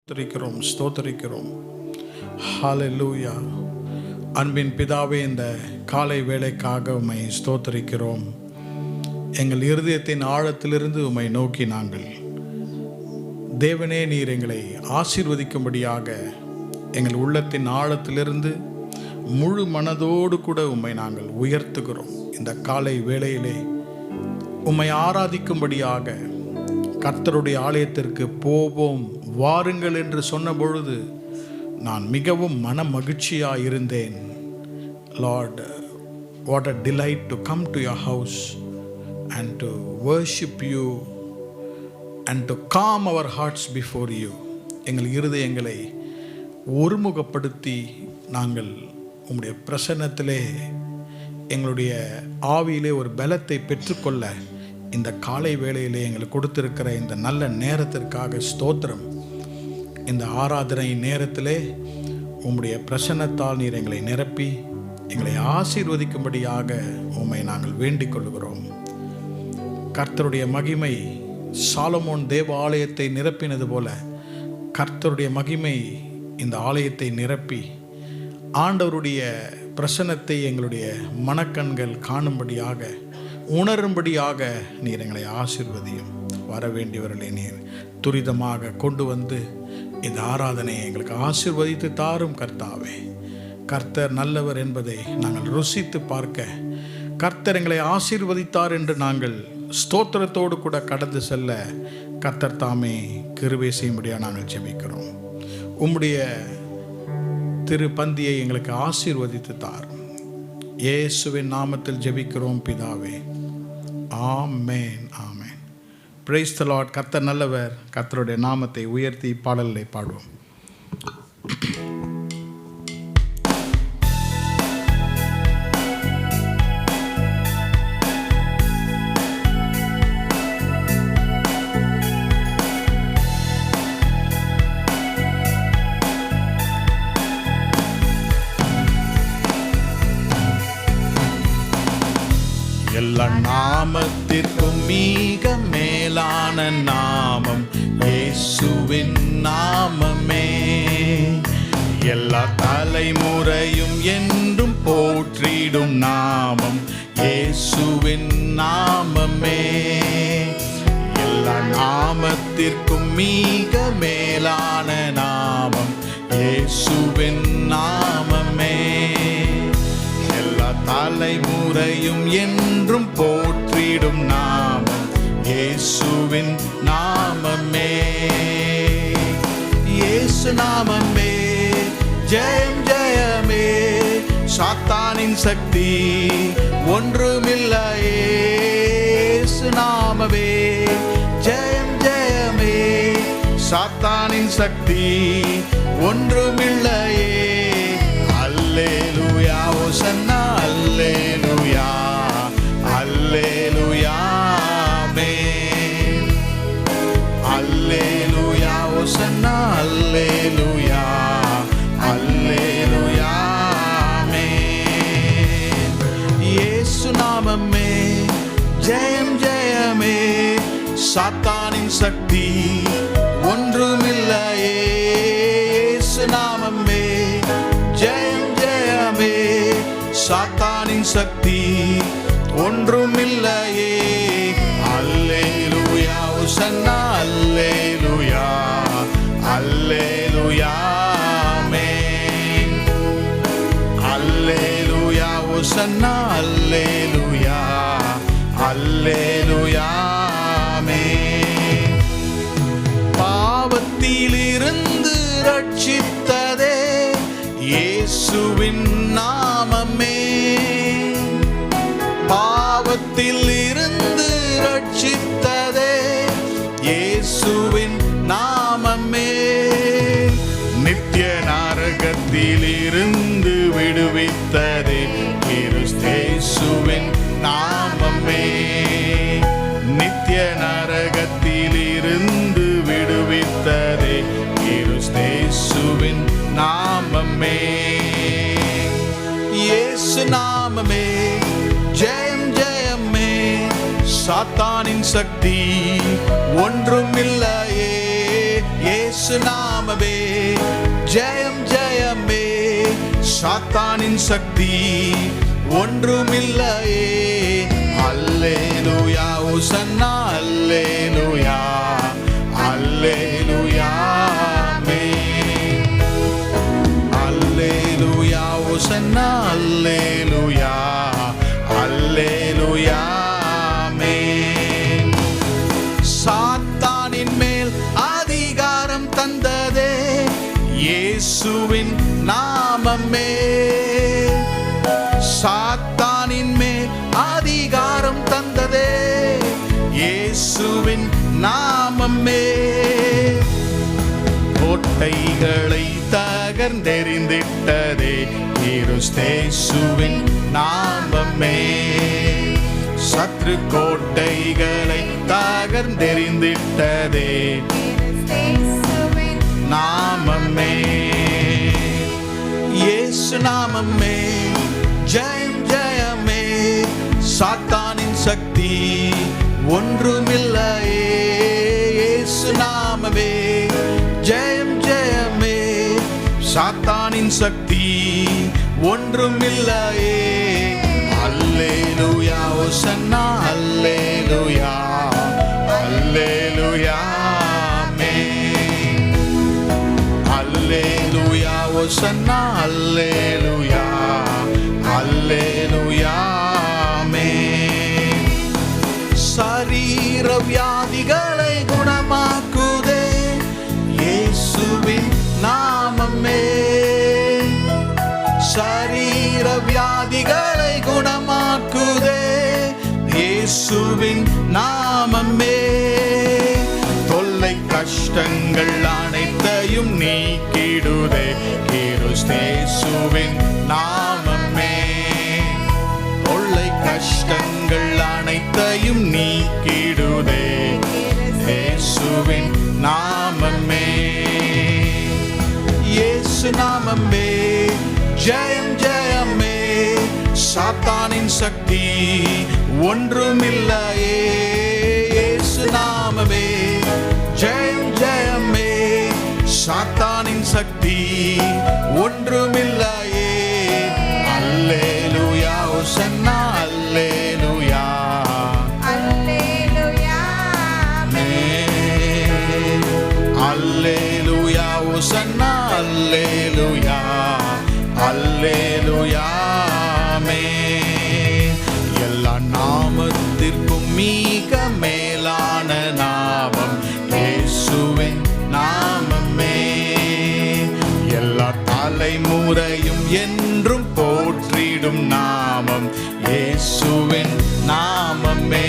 ஸ்தோத்தரிக்கிறோம். ஹல்லேலூயா. அன்பின் பிதாவே, இந்த காலை வேளைக்காக உம்மை ஸ்தோத்தரிக்கிறோம். எங்கள் இருதயத்தின் ஆழத்திலிருந்து உம்மை நோக்கி நாங்கள், தேவனே, நீர் எங்களை ஆசீர்வதிக்கும்படியாக எங்கள் உள்ளத்தின் ஆழத்திலிருந்து முழு மனதோடு கூட உம்மை நாங்கள் உயர்த்துகிறோம். இந்த காலை வேளையிலே உம்மை ஆராதிக்கும்படியாக கர்த்தருடைய ஆலயத்திற்கு போவோம் வாருங்கள் என்று சொன்ன பொழுது நான் மிகவும் மன மகிழ்ச்சியாக இருந்தேன். Lord, what a delight to come to your house and to worship you and to calm our hearts before you. எங்கள் இருதயங்களை ஒருமுகப்படுத்தி நாங்கள் உம்முடைய பிரசன்னத்திலே எங்களுடைய ஆவியிலே ஒரு பலத்தை பெற்றுக்கொள்ள இந்த காலை வேளையிலே எங்களுக்கு கொடுத்திருக்கிற இந்த நல்ல நேரத்திற்காக ஸ்தோத்திரம். இந்த ஆராதனை நேரத்திலே உம்முடைய பிரசன்னத்தால் நீர் எங்களை நிரப்பி எங்களை ஆசீர்வதிக்கும்படியாக உம்மை நாங்கள் வேண்டிக் கொள்கிறோம். கர்த்தருடைய மகிமை சாலமோன் தேவ ஆலயத்தை நிரப்பினது போல கர்த்தருடைய மகிமை இந்த ஆலயத்தை நிரப்பி ஆண்டவருடைய பிரசன்னத்தை எங்களுடைய மனக்கண்கள் காணும்படியாக, உணரும்படியாக நீர் எங்களை ஆசீர்வதியும். வர வேண்டியவர்களை நீர் துரிதமாக கொண்டு வந்து இந்த ஆராதனையை எங்களுக்கு ஆசீர்வதித்து தாரும் கர்த்தாவே. கர்த்தர் நல்லவர் என்பதை நாங்கள் ருசித்து பார்க்க, கர்த்தர் எங்களை ஆசீர்வதித்தார் என்று நாங்கள் ஸ்தோத்திரத்தோடு கூட கடந்து செல்ல கர்த்தர் தாமே கிருபை செய்யும்படியாக நாங்கள் ஜெபிக்கிறோம். உம்முடைய திரு பந்தியை எங்களுக்கு ஆசீர்வதித்து தார். இயேசுவின் நாமத்தில் ஜெபிக்கிறோம் பிதாவே, ஆமென், ஆமென். Praise the Lord. கர்த்தர் நல்லவர். கர்த்தருடைய நாமத்தை உயர்த்தி பாடல்களை பாடுவோம். எல்லா நாமத்திற்கும் மிக மேலான நாமம் இயேசுவின் நாமமே. எல்லா தலைமுறையும் என்றும் போற்றிடும் நாமம் இயேசுவின் நாமமே. எல்லா நாமத்திற்கும் மிக மேலான நாமம் இயேசுவின் நாமமே. தலைமுறையும் என்றும் போற்றிடும் நாமம் இயேசுவின் நாமமே. இயேசு நாமமே ஜெயம் ஜெயமே. சாத்தானின் சக்தி ஒன்றுமில்லையே. இயேசு நாமமே ஜெயம் ஜெயமே. சாத்தானின் சக்தி ஒன்றுமில்லையே. அல்லேலூயா ஓசன்னா, அல்லேலூயா, அல்லேலூயா, ஆமென். அல்லேலூயா ஓசன்னா, அல்லேலூயா, அல்லேலூயா, ஆமென். இயேசு நாமமே ஜெயம் ஜெயமே. சாத்தானின் சக்தி ஒன்றுமில்லையே. இயேசு நாமமே ஜெயம் ஜெயமே. சாத்தானின் சக்தி ஒன்றுமில்லையே. அல்லேலூயா ஓசன்னா, அல்லேலூயா, அல்லேலூயா, ஆமென். அல்லேலூயா ஓசன்னா, அல்லேலூயா, அல்லேலூயா, ஆமென். பாவத்திலிருந்து ரட்சித்ததே இயேசுவின் நாமமே. பாவத்தில் இருந்து ரட்சித்ததே இயேசுவின் நாமமே. நித்திய நரகத்தில் இருந்து விடுவித்ததே கிறிஸ்தேசுவின் நாமமே. நித்திய நரகத்தில் இருந்து விடுவித்ததே கிறிஸ்தேசுவின் நாமமே. இயேசு நாமமே ஜெயம் ஜெயமே. சாத்தானின் சக்தி ஒன்றுமில்லையே. இயேசு நாமமே ஜெயம் ஜெயமே. சாத்தானின் சக்தி ஒன்றுமில்லையே. அல்லேலூயா ஓசன்னா அல்லேலூயா அல்லேலூயா ஆமென். அல்லேலூயா ஓசன்னா அல்லேலூயா அல்லேலூயா ஆமென். சாத்தானின் மேல் அதிகாரம் தந்ததே இயேசுவின் நாமமே. சாத்தானின் மேல் அதிகாரம் தந்ததே இயேசுவின் நாமமே. கோட்டைகளை தகர்ந்தெறிந்திட்டதே கிறிஸ்தேசுவின் நாமமே. சத்ரு கோட்டைகளை தகர்ந்தெறிந்திட்டதே நாமமே. இயேசு நாமமே ஜெயம் ஜெயமே. சாத்தானின் சக்தி ஒன்றுமில்லையே. இயேசு நாமமே ஜெயம் ஜெயமே. சாத்தானின் சக்தி ஒன்றுமில்லையே. அல்லேலூயா ஓசன்னா அல்லேலூயா அல்லேலூயா ஆமென். அல்லேலூயா ஓசன்னா அல்லேலூயா அல்லேலூயா ஆமென். சரீர வியாதிகளை குணமாக்குதே இயேசுவின் நாமமே. சரீர வியாதிகளை குணமாக்குதே இயேசுவின் நாமமே. தொல்லை கஷ்டங்கள் அனைத்தையும் நீக்கிடுதே கிறிஸ்தேசுவின் நாமமே. தொல்லை கஷ்டங்கள் அனைத்தையும் நீக்கிடுதே இயேசுவின் நாமமே. இயேசு நாமமே ஜெயம் ஜெயமே. சாத்தானின் சக்தி ஒன்றுமில்லையே. இயேசு நாமமே ஜெயம் ஜெயமே. சாத்தானின் சக்தி ஒன்றுமில்லையே. அல்லேலூயா ஓசன்னா அல்லேலூயா அல்லேலூயா ஆமென். அல்லேலூயா ஓசன்னா அல்லேலூயா அல்லேலூயா ஆமென். எல்லா நாமத்திற்கும் மிக மேலான நாமம் இயேசுவின் நாமமே. எல்லா தலைமுறையும் என்றும் போற்றிடும் நாமம் இயேசுவின் நாமமே.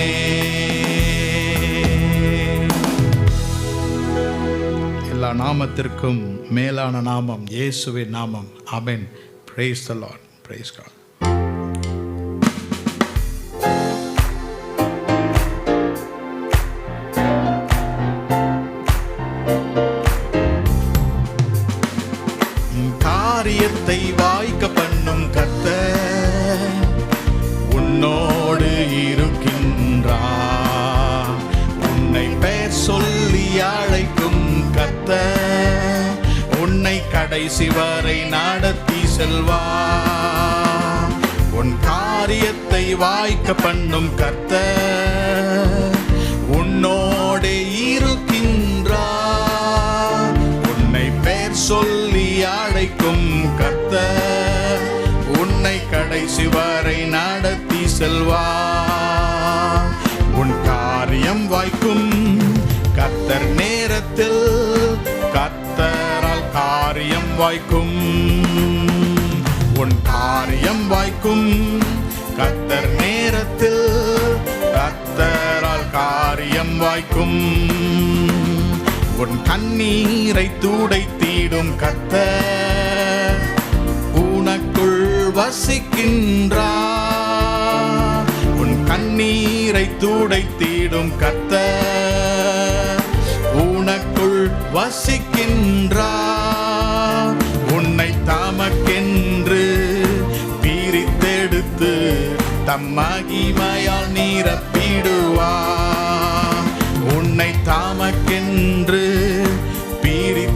எல்லா நாமத்திற்கும் மேலான நாமம் இயேசுவின் நாமம். ஆமென். Praise the Lord. Praise God. காரியத்தை வாய்க்க பண்ணும் கர்த்தர் உன்னோடு இருக்கின்றார். உன்னை பெயர் சொல்லி அழைக்கும் கர்த்தர் உன்னை கடைசி வரை நடத்தி செல்வார். உன் காரியத்தை வாய்க்க பண்ணும் கர்த்தர் உன்னோடு இருக்கின்றார். உன்னை பெயர் சொல்லி அழைக்கும் கர்த்தர் உன்னை கடைசி வரை நடத்தி செல்வார். உன் காரியம் வாய்க்கும் கர்த்தர் நேரத்தில். கர்த்தரால் காரியம் வாய்க்கும். உன் காரியம் வாய்க்கும் கர்த்தர் நேரத்தில். கர்த்தரால் காரியம் வாய்க்கும். உன் கண்ணீரை துடைத்திடும் கர்த்தர் உனக்குள் வசிக்கின்றார். உன் கண்ணீரை துடைத்திடும் கர்த்தர் உனக்குள் வசிக்கின்றார். உன்னை தமக்கென்று பிரித்தெடுத்து தம் மகிமையால் நிரப்பிடுவார். உன்னை தமக்கென்று பிரித்தெடுத்து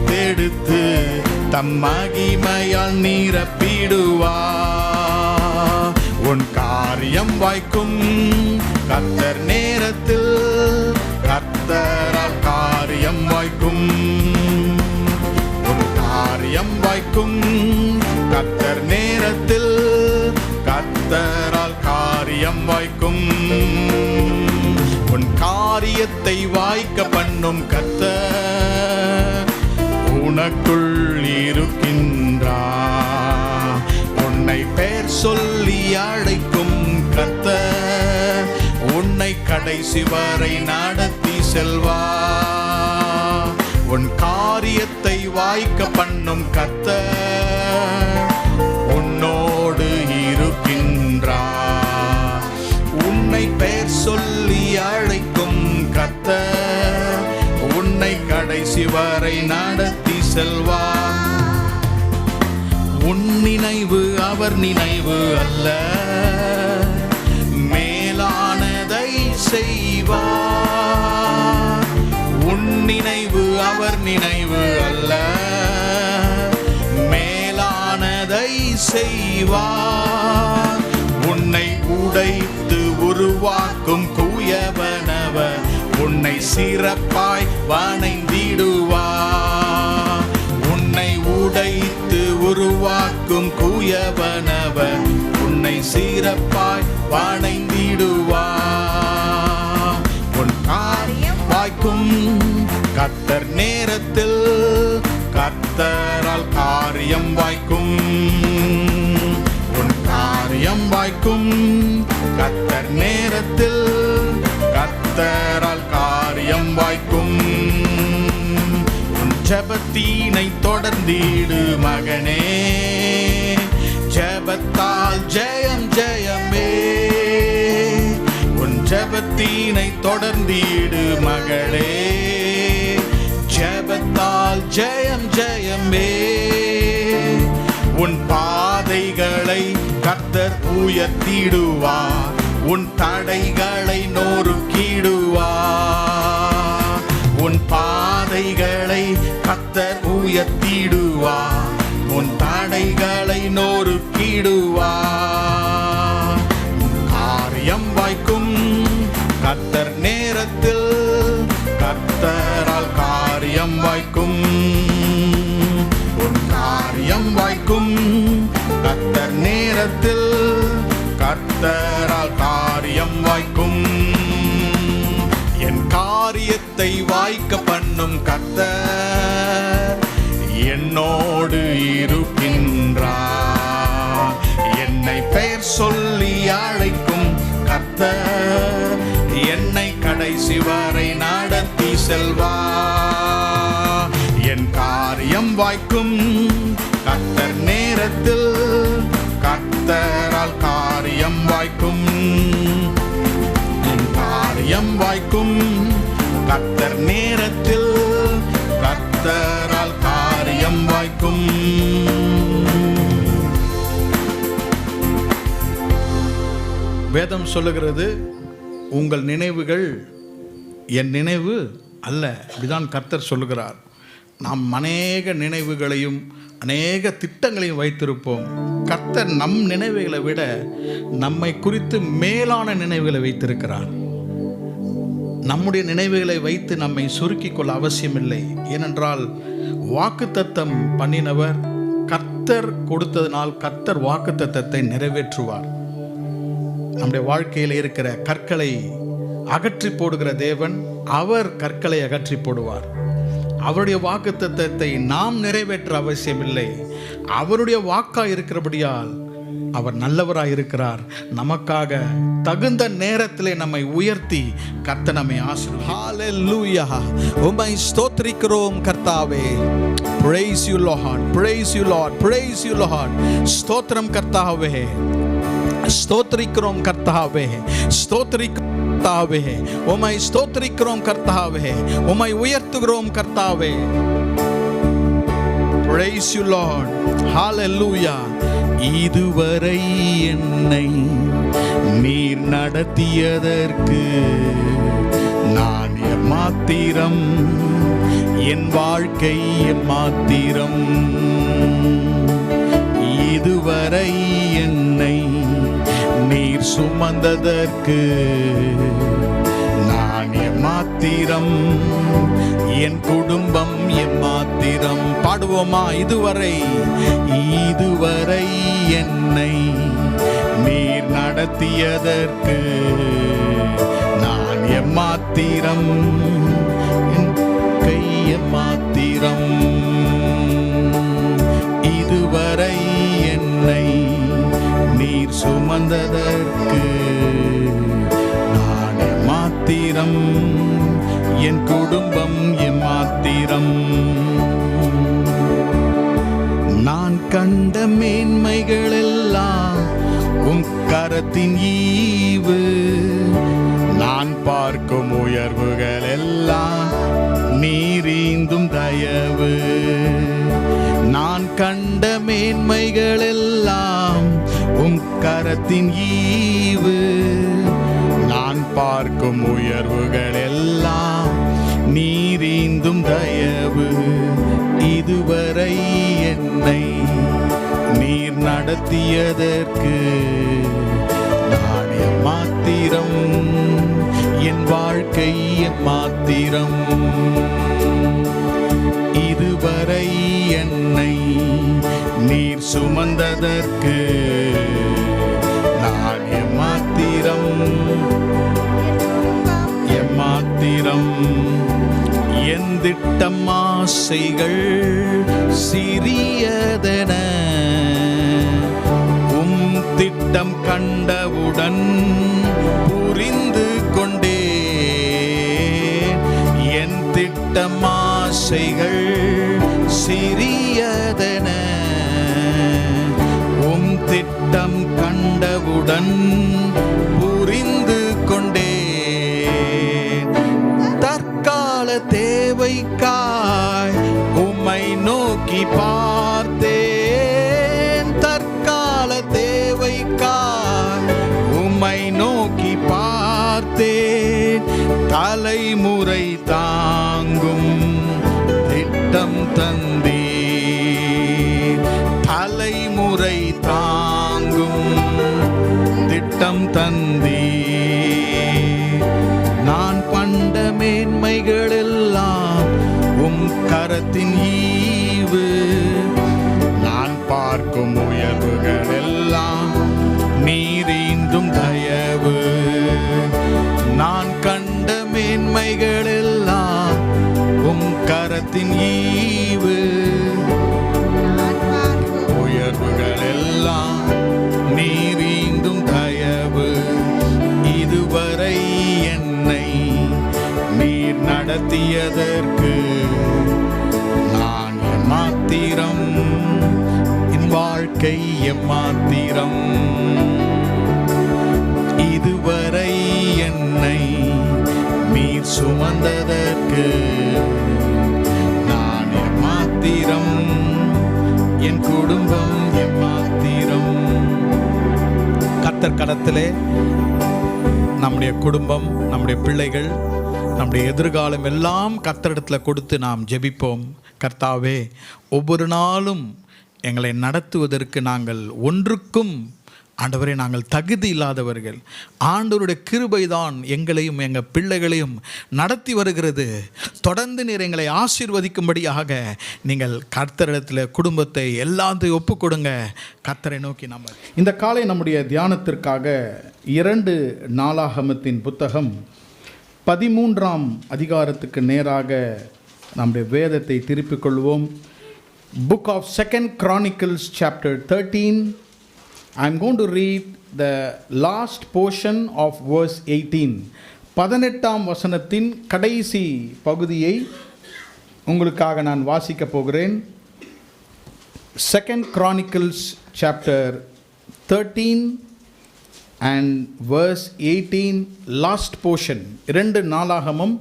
தம் மகிமையால் நிரப்பிடுவார். உன் காரியம் வாய்க்கும் கர்த்தர் நேரத்தில், கர்த்தரால் காரியம் வாய்க்கும். உன் காரியம் வாய்க்கும் கர்த்தர் நேரத்தில், கர்த்தரால் காரியம் வாய்க்கும். உன் காரியத்தை வாய்க்க பண்ணும் கர்த்தர் உனக்குள் இருக்கின்றார். உன்னை பெயர் சொல்லி அழைக்கும் கர்த்தர் உன்னை கடைசி வரை நடத்தி செல்வார். உன் காரியத்தை வாய்க்க பண்ணும் கர்த்தர் உன்னோடு இருக்கின்றார். உன்னை பெயர் சொல்லி அழைக்கும் கர்த்தர் உன்னை கடைசி வரை நடத்தி செல்வார். உன் நினைவு அவர் நினைவு அல்ல, மேலானதை செய்வார். உன் நினைவு அவர் நினைவு அல்ல, மேலானதை செய்வார். உன்னை உடைத்து உருவாக்கும் குயவனவர் உன்னை சிறப்பாய் வணைந்திடுவார். உன்னை உடைத்து உருவாக்கும் குயவனவர் உன்னை சிறப்பாய் வணைந்திடுவார். உன் காரியம் வாய்க்கும் கர்த்தர் நேரத்தில், கர்த்தரால் காரியம் வாய்க்கும். உன் காரியம் வாய்க்கும் கர்த்தர் நேரத்தில், கர்த்தரால் காரியம் வாய்க்கும். உன் ஜெபத்தினை தொடர்ந்திடு மகனே, ஜெபத்தால் ஜெயம் ஜெயமே. உன் ஜெபத்தினை தொடர்ந்திடு மகளே, ஜெபத்தால் ஜெயம் ஜெயமே. உன் பாதைகளை கர்த்தர் உயர்த்திடுவார், உன் தடைகளை நொறுக்கிடுவார். உன் பாதைகளை கர்த்தர் உயர்த்திடுவார், உன் தடைகளை நொறுக்கிடுவார். காரியம் வாய்க்கும் கர்த்தர் நேரத்தில், கர்த்தரால் காரியம் வாய்க்கும். உன் காரியம் வாய்க்கும் கர்த்தர் நேரத்தில், கர்த்தரால் காரியம் வாய்க்கும். என் காரியத்தை வாய்க்க பண்ணும் கர்த்தர் என்னோடு இருக்கின்றார். என்னை பெயர் சொல்லி அழைக்கும் கர்த்தர் என்னை கடைசி வரை நடத்தி செல்வார். என் காரியம் வாய்க்கும் கர்த்தர் நேரத்தில், கர்த்தரால் காரியம் வாய்க்கும். என் காரியம் வாய்க்கும் கர்த்தர் நேரத்தில், கர்த்தரால் காரியம் வாய்க்கும். வேதம் சொல்லுகிறது, உங்கள் நினைவுகள் என் நினைவு அல்ல. இதுதான் கர்த்தர் சொல்லுகிறார். நாம் அநேக நினைவுகளையும் அநேக திட்டங்களையும் வைத்திருப்போம். கர்த்தர் நம் நினைவுகளை விட நம்மை குறித்து மேலான நினைவுகளை வைத்திருக்கிறார். நம்முடைய நினைவுகளை வைத்து நம்மை சுருக்கிக் கொள்ள அவசியமில்லை. ஏனென்றால் வாக்குத்தத்தம் பண்ணினவர் கர்த்தர் கொடுத்ததினால் கர்த்தர் வாக்குத்தத்தத்தை நிறைவேற்றுவார். நம்முடைய வாழ்க்கையில் இருக்கிற கற்களை அகற்றி போடுகிற தேவன், அவர் கற்களை அகற்றி போடுவார். அவருடைய வாக்குத்தத்தத்தை நாம் நிறைவேற்ற அவசியமில்லை. அவருடைய வாக்காய் இருக்கிறபடியால் அவர் நல்லவராய் இருக்கிறார். நமக்காக தகுந்த நேரத்திலே நம்மை உயர்த்தி கர்த்தர் நம்மை ஆசீர்வதிப்பார். ஹalleluya. உம்மை ஸ்தோத்திரிக்கிறோம் கர்த்தாவே. Praise you Lord, praise you Lord, praise you Lord. ஸ்தோத்திரம் கர்த்தாவே, ஸ்தோத்திரிக்கிறோம் கர்த்தாவே, ஸ்தோத்திரிக்கிறோம் கர்த்தாவே. உம்மை ஸ்தோத்திரிக்கிறோம் கர்த்தாவே, உம்மை உயர்த்துகிறோம் கர்த்தாவே. Praise you Lord. Hallelujah. இதுவரை என்னை நீர் நடத்தியதற்கு நான் எம்மாத்திரம், என் வாழ்க்கை எம்மாத்திரம். இதுவரை என்னை நீர் சுமந்ததற்கு நான் எம்மாத்திரம், என் குடும்பம் எம்மாத்திரம். பாடுவோமா? இதுவரை என்னை நீர் நடத்தியதற்கு நான் எம்மாத்திரம், என் கை எம்மாத்திரம். இதுவரை என்னை நீர் சுமந்ததற்கு நான் எம்மாத்திரம், என் குடும்பம் எம்மாத்திரம். நான் கண்ட மேன்மைகள் எல்லாம் உம் கரத்தின் ஈவு, நான் பார்க்கும் உயர்வுகள் எல்லாம் நீரீந்தும் தயவு. நான் கண்ட மேன்மைகள் எல்லாம் உம் கரத்தின் ஈவு, நான் பார்க்கும் உயர்வுகள் எல்லாம் நீரீந்தும் தயவு. இதுவரை என்னை நீர் நடத்தியதற்கு நான் எம்மாத்திரம், என் வாழ்க்கை எம்மாத்திரம். இதுவரை என்னை நீர் சுமந்ததற்கு நான் எம்மாத்திரம், எம்மாத்திரம். என் திட்டம் ஆசைகள் சிறியதென உம் திட்டம் கண்டவுடன் புரிந்து கொண்டே. என் திட்டம் ஆசைகள் சிறியதென உம் திட்டம் கண்டவுடன் புரிந்து கொண்டே. தற்கால தேவைக்காய் உம்மை நோக்கி பார்த்தேன், தற்கால தேவைக்காய் உம்மை நோக்கி பார்த்தேன். தலைமுறை தாங்கும் திட்டம் தந்தீர், தலைமுறை தாங்கும் திட்டம் தந்தீர். நான் கண்ட மேன்மைகள் எல்லாம் உம் கரத்தின் ஈவு, நான் பார்க்கும் உயர்வுகள் எல்லாம் நீரீந்தும் தயவு. நான் கண்ட மேன்மைகள் எல்லாம் உம் கரத்தின் ஈவு, உயர்வுகள் எல்லாம் நீரீந்தும் தயவு. இதுவரை என்னை நீர் நடத்தியதற்கு நான் எம்மாத்திரம், என் வாழ்க்கை எம்மாத்திரம். இதுவரை என்னை நீர் சுமந்ததற்கு நான் எம்மாத்திரம், என் குடும்பம் எம்மாத்திரம். கர்த்தர் கரத்திலே நம்முடைய குடும்பம், நம்முடைய பிள்ளைகள், நம்முடைய எதிர்காலம் எல்லாம் கர்த்தரிடத்தில் கொடுத்து நாம் ஜெபிப்போம். கர்த்தாவே, ஒவ்வொரு நாளும் எங்களை நடத்துவதற்கு நாங்கள் ஒன்றுக்கும் ஆண்டவரே நாங்கள் தகுதி இல்லாதவர்கள். ஆண்டவருடைய கிருபை தான் எங்களையும் எங்கள் பிள்ளைகளையும் நடத்தி வருகிறது. தொடர்ந்து நீர் எங்களை ஆசீர்வதிக்கும்படியாக நீங்கள் கர்த்தரிடத்தில் குடும்பத்தை எல்லாத்தையும் ஒப்பு கொடுங்க. கர்த்தரை நோக்கி நம்ம இந்த காலை நம்முடைய தியானத்திற்காக 2 நாளாகமத்தின் புத்தகம் 13ஆம் அதிகாரத்துக்கு நேராக நம்முடைய வேதத்தை திருப்பிக் கொள்வோம். Book of 2 Chronicles chapter 13. I'm going to read the last portion of verse 18. 18ஆம் வசனத்தின் கடைசி பகுதியை உங்களுக்காக நான் வாசிக்கப் போகிறேன். 2 Chronicles chapter 13 and verse 18, last portion. 2 நாளாகமம்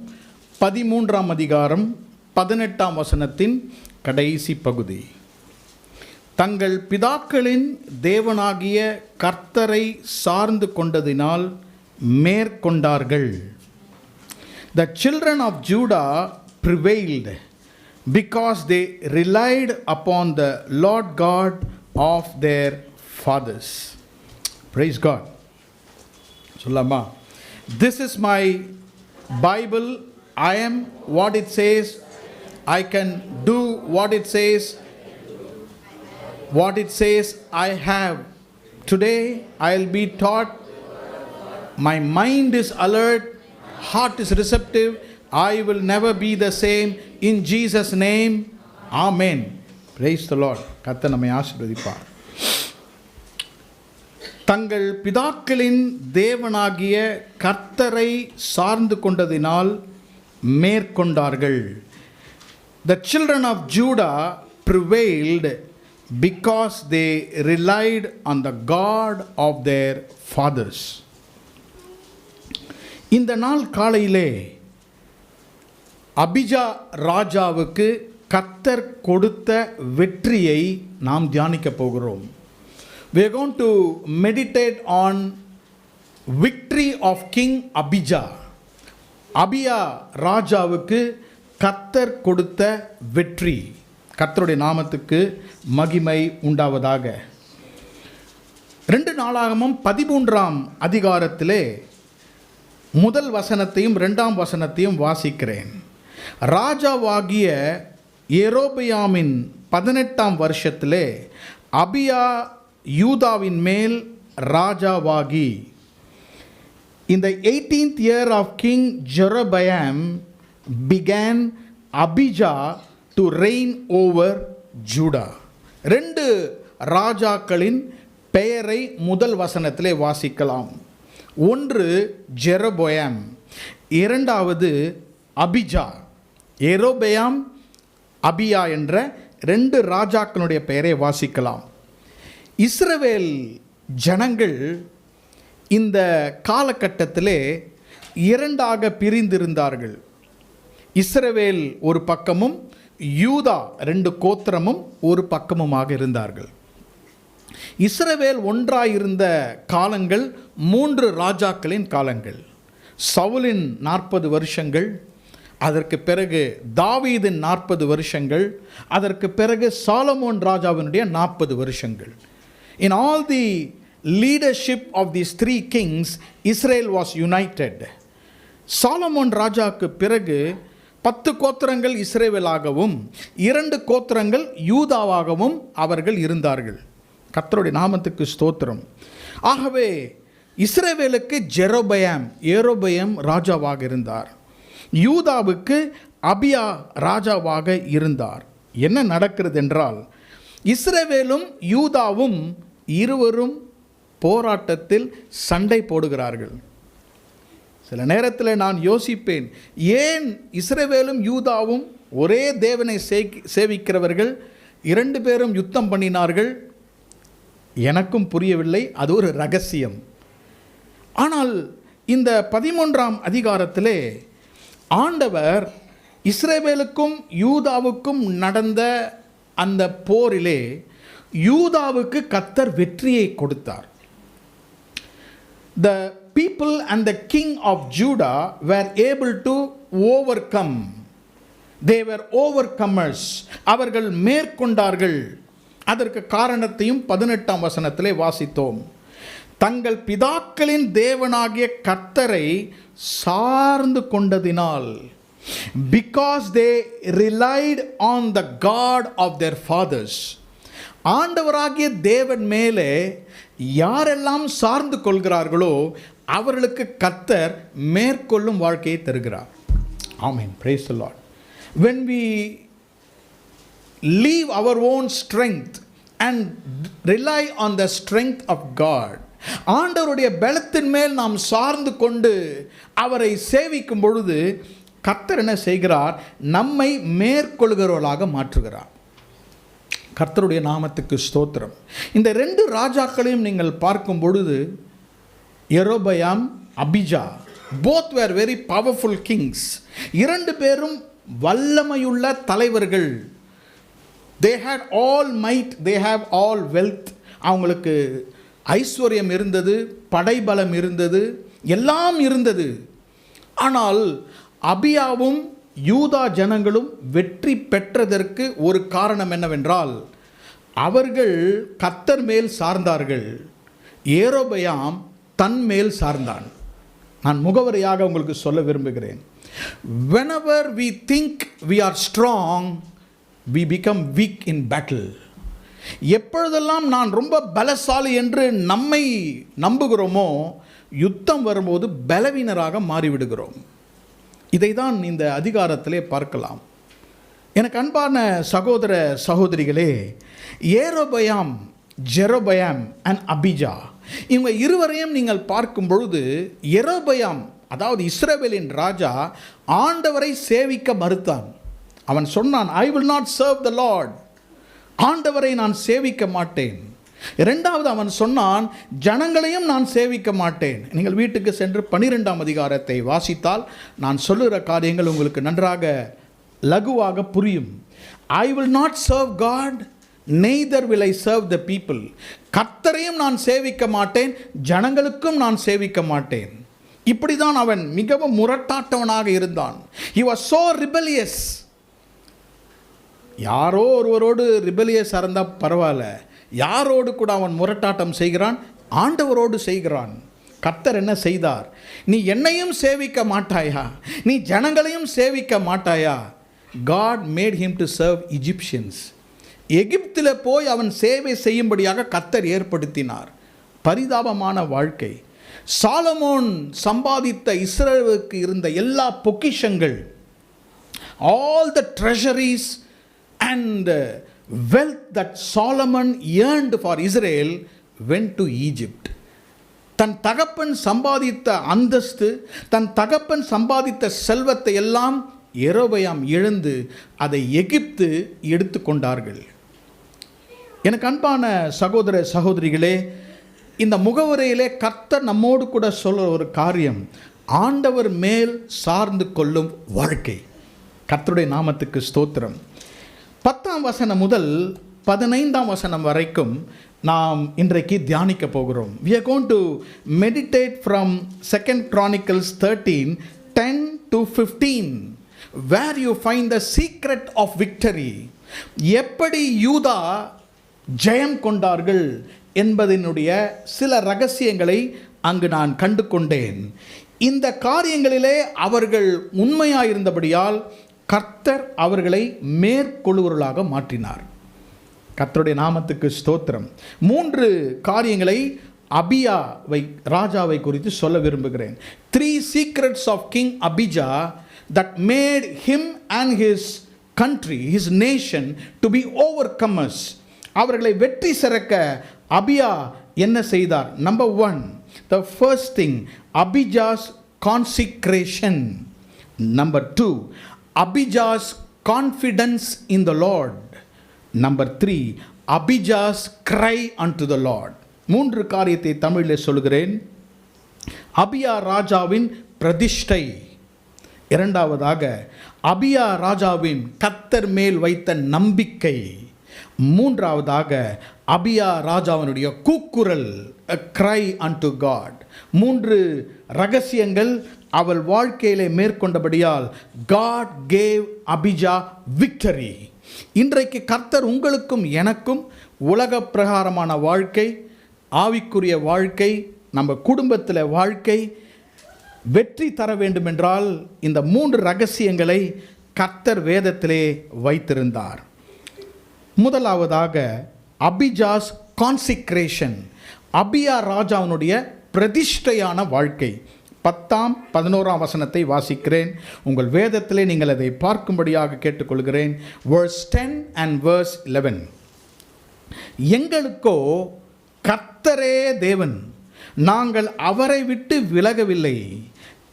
13ஆம் அதிகாரம் 18ஆம் வசனத்தின் கடைசி பகுதி. தங்கள் பிதாக்களின் தேவனாகிய கர்த்தரை சார்ந்து கொண்டதினால் மேற்கொண்டார்கள். The children of Judah prevailed because they relied upon the Lord God of their fathers. Praise God. Sollama, this is my Bible. I am what it says. I can do what it says. What it says I have. Today I'll be taught. My mind is alert. Heart is receptive. I will never be the same. In Jesus' name, Amen. Praise the Lord. கர்த்தர் நம்மை ஆசீர்வதிப்பார். தங்கள் பிதாக்களின் தேவனாகிய கர்த்தரை சார்ந்து கொண்டதினால் மேற்கொண்டார்கள். The children of Judah prevailed because they relied on the God of their fathers. இந்த நாள் காலையிலே அபிஜா ராஜாவுக்கு கர்த்தர் கொடுத்த வெற்றியை நாம் தியானிக்க போகிறோம். We are going to meditate on victory of King Abijah. அபியா ராஜாவுக்கு கர்த்தர் கொடுத்த வெற்றி. கர்த்தருடைய நாமத்துக்கு மகிமை உண்டாவதாக. 2 நாளாகமம் 13ஆம் அதிகாரத்திலே முதல் வசனத்தையும் 2ஆம் வசனத்தையும் வாசிக்கிறேன். ராஜாவாகிய யெரொபெயாமின் 18ஆம் வருஷத்திலே அபியா யூதாவின் மேல் ராஜாவாகி, in the 18th year of King Jeroboam began Abijah to reign over Judah. 2 ராஜாக்களின் பெயரை முதல் வசனத்திலே வாசிக்கலாம். ஒன்று ஜெரொபெயாம், இரண்டாவது அபிஜா. யெரொபெயாம், அபியா என்ற 2 ராஜாக்களுடைய பெயரை வாசிக்கலாம். இஸ்ரவேல் ஜனங்கள் இந்த காலகட்டத்திலே 2ஆக பிரிந்திருந்தார்கள். இஸ்ரவேல் ஒரு பக்கமும் யூதா 2 கோத்திரமும் ஒரு பக்கமுமாக இருந்தார்கள். இஸ்ரவேல் ஒன்றாயிருந்த காலங்கள் 3 ராஜாக்களின் காலங்கள். சவுலின் 40 வருஷங்கள், அதற்கு பிறகு தாவீதின் 40 வருஷங்கள், அதற்கு பிறகு சாலமோன் ராஜாவினுடைய 40 வருஷங்கள். In all the leadership of these 3 kings, Israel was united. Solomon ராஜாவுக்கு பிறகு 10 கோத்திரங்கள் இஸ்ரவேலாகவும் 2 கோத்திரங்கள் யூதாவாகவும் அவர்கள் இருந்தார்கள். கர்த்தருடைய நாமத்துக்கு ஸ்தோத்திரம். ஆகவே இஸ்ரவேலுக்கு யெரொபெயாம் ராஜாவாக இருந்தார். யூதாவுக்கு அபியா ராஜாவாக இருந்தார். என்ன நடக்கிறது என்றால், இஸ்ரவேலும் யூதாவும் இருவரும் போராட்டத்தில் சண்டை போடுகிறார்கள். சில நேரத்தில் நான் யோசிப்பேன், ஏன் இஸ்ரவேலும் யூதாவும் ஒரே தேவனை சேவிக்கிறவர்கள் 2 பேரும் யுத்தம் பண்ணினார்கள்? எனக்கும் புரியவில்லை. அது ஒரு ரகசியம். ஆனால் இந்த 13ஆம் அதிகாரத்திலே ஆண்டவர் இஸ்ரவேலுக்கும் யூதாவுக்கும் நடந்த அந்த போரிலே யூதாவுக்கு கர்த்தர் வெற்றியை கொடுத்தார். The people and the king of Judah were able to overcome. They were overcomers. அவர்கள் மேற்கொண்டார்கள். அதற்கு காரணத்தையும் 18ஆம் வசனத்திலே வாசித்தோம். தங்கள் பிதாக்களின் தேவனாகிய கர்த்தரை சார்ந்து கொண்டதினால், because they relied on the God of their fathers. ஆண்டவராகிய தேவன் மேலே யாரெல்லாம் சார்ந்து கொள்கிறார்களோ அவர்களுக்கு கர்த்தர் மேற்கொள்ளும் வாழ்க்கையை தருகிறார். ஆமென். Praise the Lord. When we leave our own strength and rely on the strength of God, ஆண்டவருடைய பலத்தின் மேல் நாம் சார்ந்து கொண்டு அவரை சேவிக்கும் பொழுது கர்த்தர் என்ன செய்கிறார்? நம்மை மேற்கொள்கிறவர்களாக மாற்றுகிறார். கர்த்தருடைய நாமத்துக்கு ஸ்தோத்திரம். இந்த 2 ராஜாக்களையும் நீங்கள் பார்க்கும் பொழுது, யெரொபெயாம், Abhija, both were very powerful kings. 2 பேரும் வல்லமையுள்ள தலைவர்கள். They had all might, they have all wealth. அவங்களுக்கு ஐஸ்வர்யம் இருந்தது, படைபலம் இருந்தது, எல்லாம் இருந்தது. ஆனால் அபியாவும் யூதா ஜனங்களும் வெற்றி பெற்றதற்கு ஒரு காரணம் என்னவென்றால், அவர்கள் கர்த்தர் மேல் சார்ந்தார்கள், யெரொபெயாம் தன் மேல் சார்ந்தான். நான் முகவரியாக உங்களுக்கு சொல்ல விரும்புகிறேன். whenever we think we are strong, we become weak in battle. எப்பொழுதெல்லாம் நான் ரொம்ப பலசாலி என்று நம்மை நம்புகிறோமோ, யுத்தம் வரும்போது பலவீனராக மாறிவிடுகிறோம். இதை தான் இந்த அதிகாரத்திலே பார்க்கலாம். எனக்கு அன்பான சகோதர சகோதரிகளே, யெரொபெயாம், ஜெரொபெயாம் அண்ட் அபிஜா, இவங்க இருவரையும் நீங்கள் பார்க்கும் பொழுது, யெரொபெயாம் அதாவது இஸ்ரவேலின் ராஜா ஆண்டவரை சேவிக்க மறுத்தான். அவன் சொன்னான், ஐ will not serve the Lord, ஆண்டவரை நான் சேவிக்க மாட்டேன். இரண்டாவது அவன் சொன்னான், ஜனங்களையும் நான் சேவிக்க மாட்டேன். நீங்கள் வீட்டுக்கு சென்று 12ஆம் அதிகாரத்தை வாசித்தால் நான் சொல்லுகிற காரியங்கள் உங்களுக்கு நன்றாக லகுவாக புரியும். I will not serve God, neither will I serve the people. கர்த்தரையும் நான் சேவிக்க மாட்டேன், ஜனங்களுக்கும் நான் சேவிக்க மாட்டேன். இப்படி தான் அவன் மிகவும் முரட்டாட்டவனாக இருந்தான். he was so rebellious. யாரோ ஒருவரோடு ரிபெலியஸ் இருந்தால் பரவாயில்ல, யாரோடு கூட அவன் முரட்டாட்டம் செய்கிறான்? ஆண்டவரோடு செய்கிறான். கர்த்தர் என்ன செய்தார்? நீ என்னையும் சேவிக்க மாட்டாயா, நீ ஜனங்களையும் சேவிக்க மாட்டாயா? God made him to serve Egyptians. எகிப்தில் போய் அவன் சேவை செய்யும்படியாக கர்த்தர் ஏற்படுத்தினார். பரிதாபமான வாழ்க்கை. சாலமோன் சம்பாதித்த இஸ்ரவேலுக்கு இருந்த எல்லா பொக்கிஷங்கள், all the treasuries and wealth that Solomon earned for Israel went to Egypt. தன் தகப்பன் சம்பாதித்த அந்தஸ்து, தன் தகப்பன் சம்பாதித்த செல்வத்தை எல்லாம் யெரொபெயாம் இழந்து அதை எகிப்து எடுத்துக்கொண்டார்கள். எனக்கு அன்பான சகோதர சகோதரிகளே, இந்த முகவரையிலே கர்த்தர் நம்மோடு கூட சொல்ல ஒரு காரியம், ஆண்டவர் மேல் சார்ந்து கொள்ளும் வாழ்க்கை. கர்த்தருடைய நாமத்துக்கு ஸ்தோத்திரம். 10ஆம் வசனம் முதல் 15ஆம் வசனம் வரைக்கும் நாம் இன்றைக்கு தியானிக்க போகிறோம். we are going to meditate from 2 Chronicles 13:10 to 15, where you find the secret of victory. எப்படி யூதா ஜெயம் கொண்டார்கள் என்பதனுடைய சில ரகசியங்களை அங்கு நான் கண்டு கொண்டேன். இந்த காரியங்களிலே அவர்கள் உண்மையாயிருந்தபடியால் கர்த்தர் அவர்களை மேற்கொள்ளுவர்களாக மாற்றினார். கர்த்தருடைய நாமத்துக்கு ஸ்தோத்திரம். 3 காரியங்களை அபியாவை ராஜாவை குறித்து சொல்ல விரும்புகிறேன். 3 secrets of King Abijah that made him and his country, his nation to be overcomers. அவர்களை வெற்றி சிறக்க அபியா என்ன செய்தார்? Number 1, the first thing, Abijah's consecration. Number 2, Abijah's confidence in the Lord. Number 3, Abijah's cry unto the Lord. 3 காரியத்தை தமிழில் சொல்கிறேன். அபியா ராஜாவின் பிரதிஷ்டை. இரண்டாவதாக அபியா ராஜாவின் கர்த்தர் மேல் வைத்த நம்பிக்கை. மூன்றாவதாக அபியா ராஜாவினுடைய கூக்குரல், a cry unto God. 3 ரகசியங்கள் அவள் வாழ்க்கையிலே மேற்கொண்டபடியால் God gave Abijah victory. இன்றைக்கு கர்த்தர் உங்களுக்கும் எனக்கும் உலக பிரகாரமான வாழ்க்கை, ஆவிக்குரிய வாழ்க்கை, நம்ம குடும்பத்தில் வாழ்க்கை வெற்றி தர வேண்டுமென்றால் இந்த 3 ரகசியங்களை கர்த்தர் வேதத்திலே வைத்திருந்தார். முதலாவதாக அபிஜாஸ் கான்சிக்ரேஷன், அபியா ராஜாவினுடைய பிரதிஷ்டையான வாழ்க்கை. 10ஆம் 11ஆம் வசனத்தை வாசிக்கிறேன். உங்கள் வேதத்திலே நீங்கள் அதை பார்க்கும்படியாக கேட்டுக்கொள்கிறேன். verse 10 and verse 11. எங்களுக்கோ கர்த்தரே தேவன், நாங்கள் அவரை விட்டு விலகவில்லை.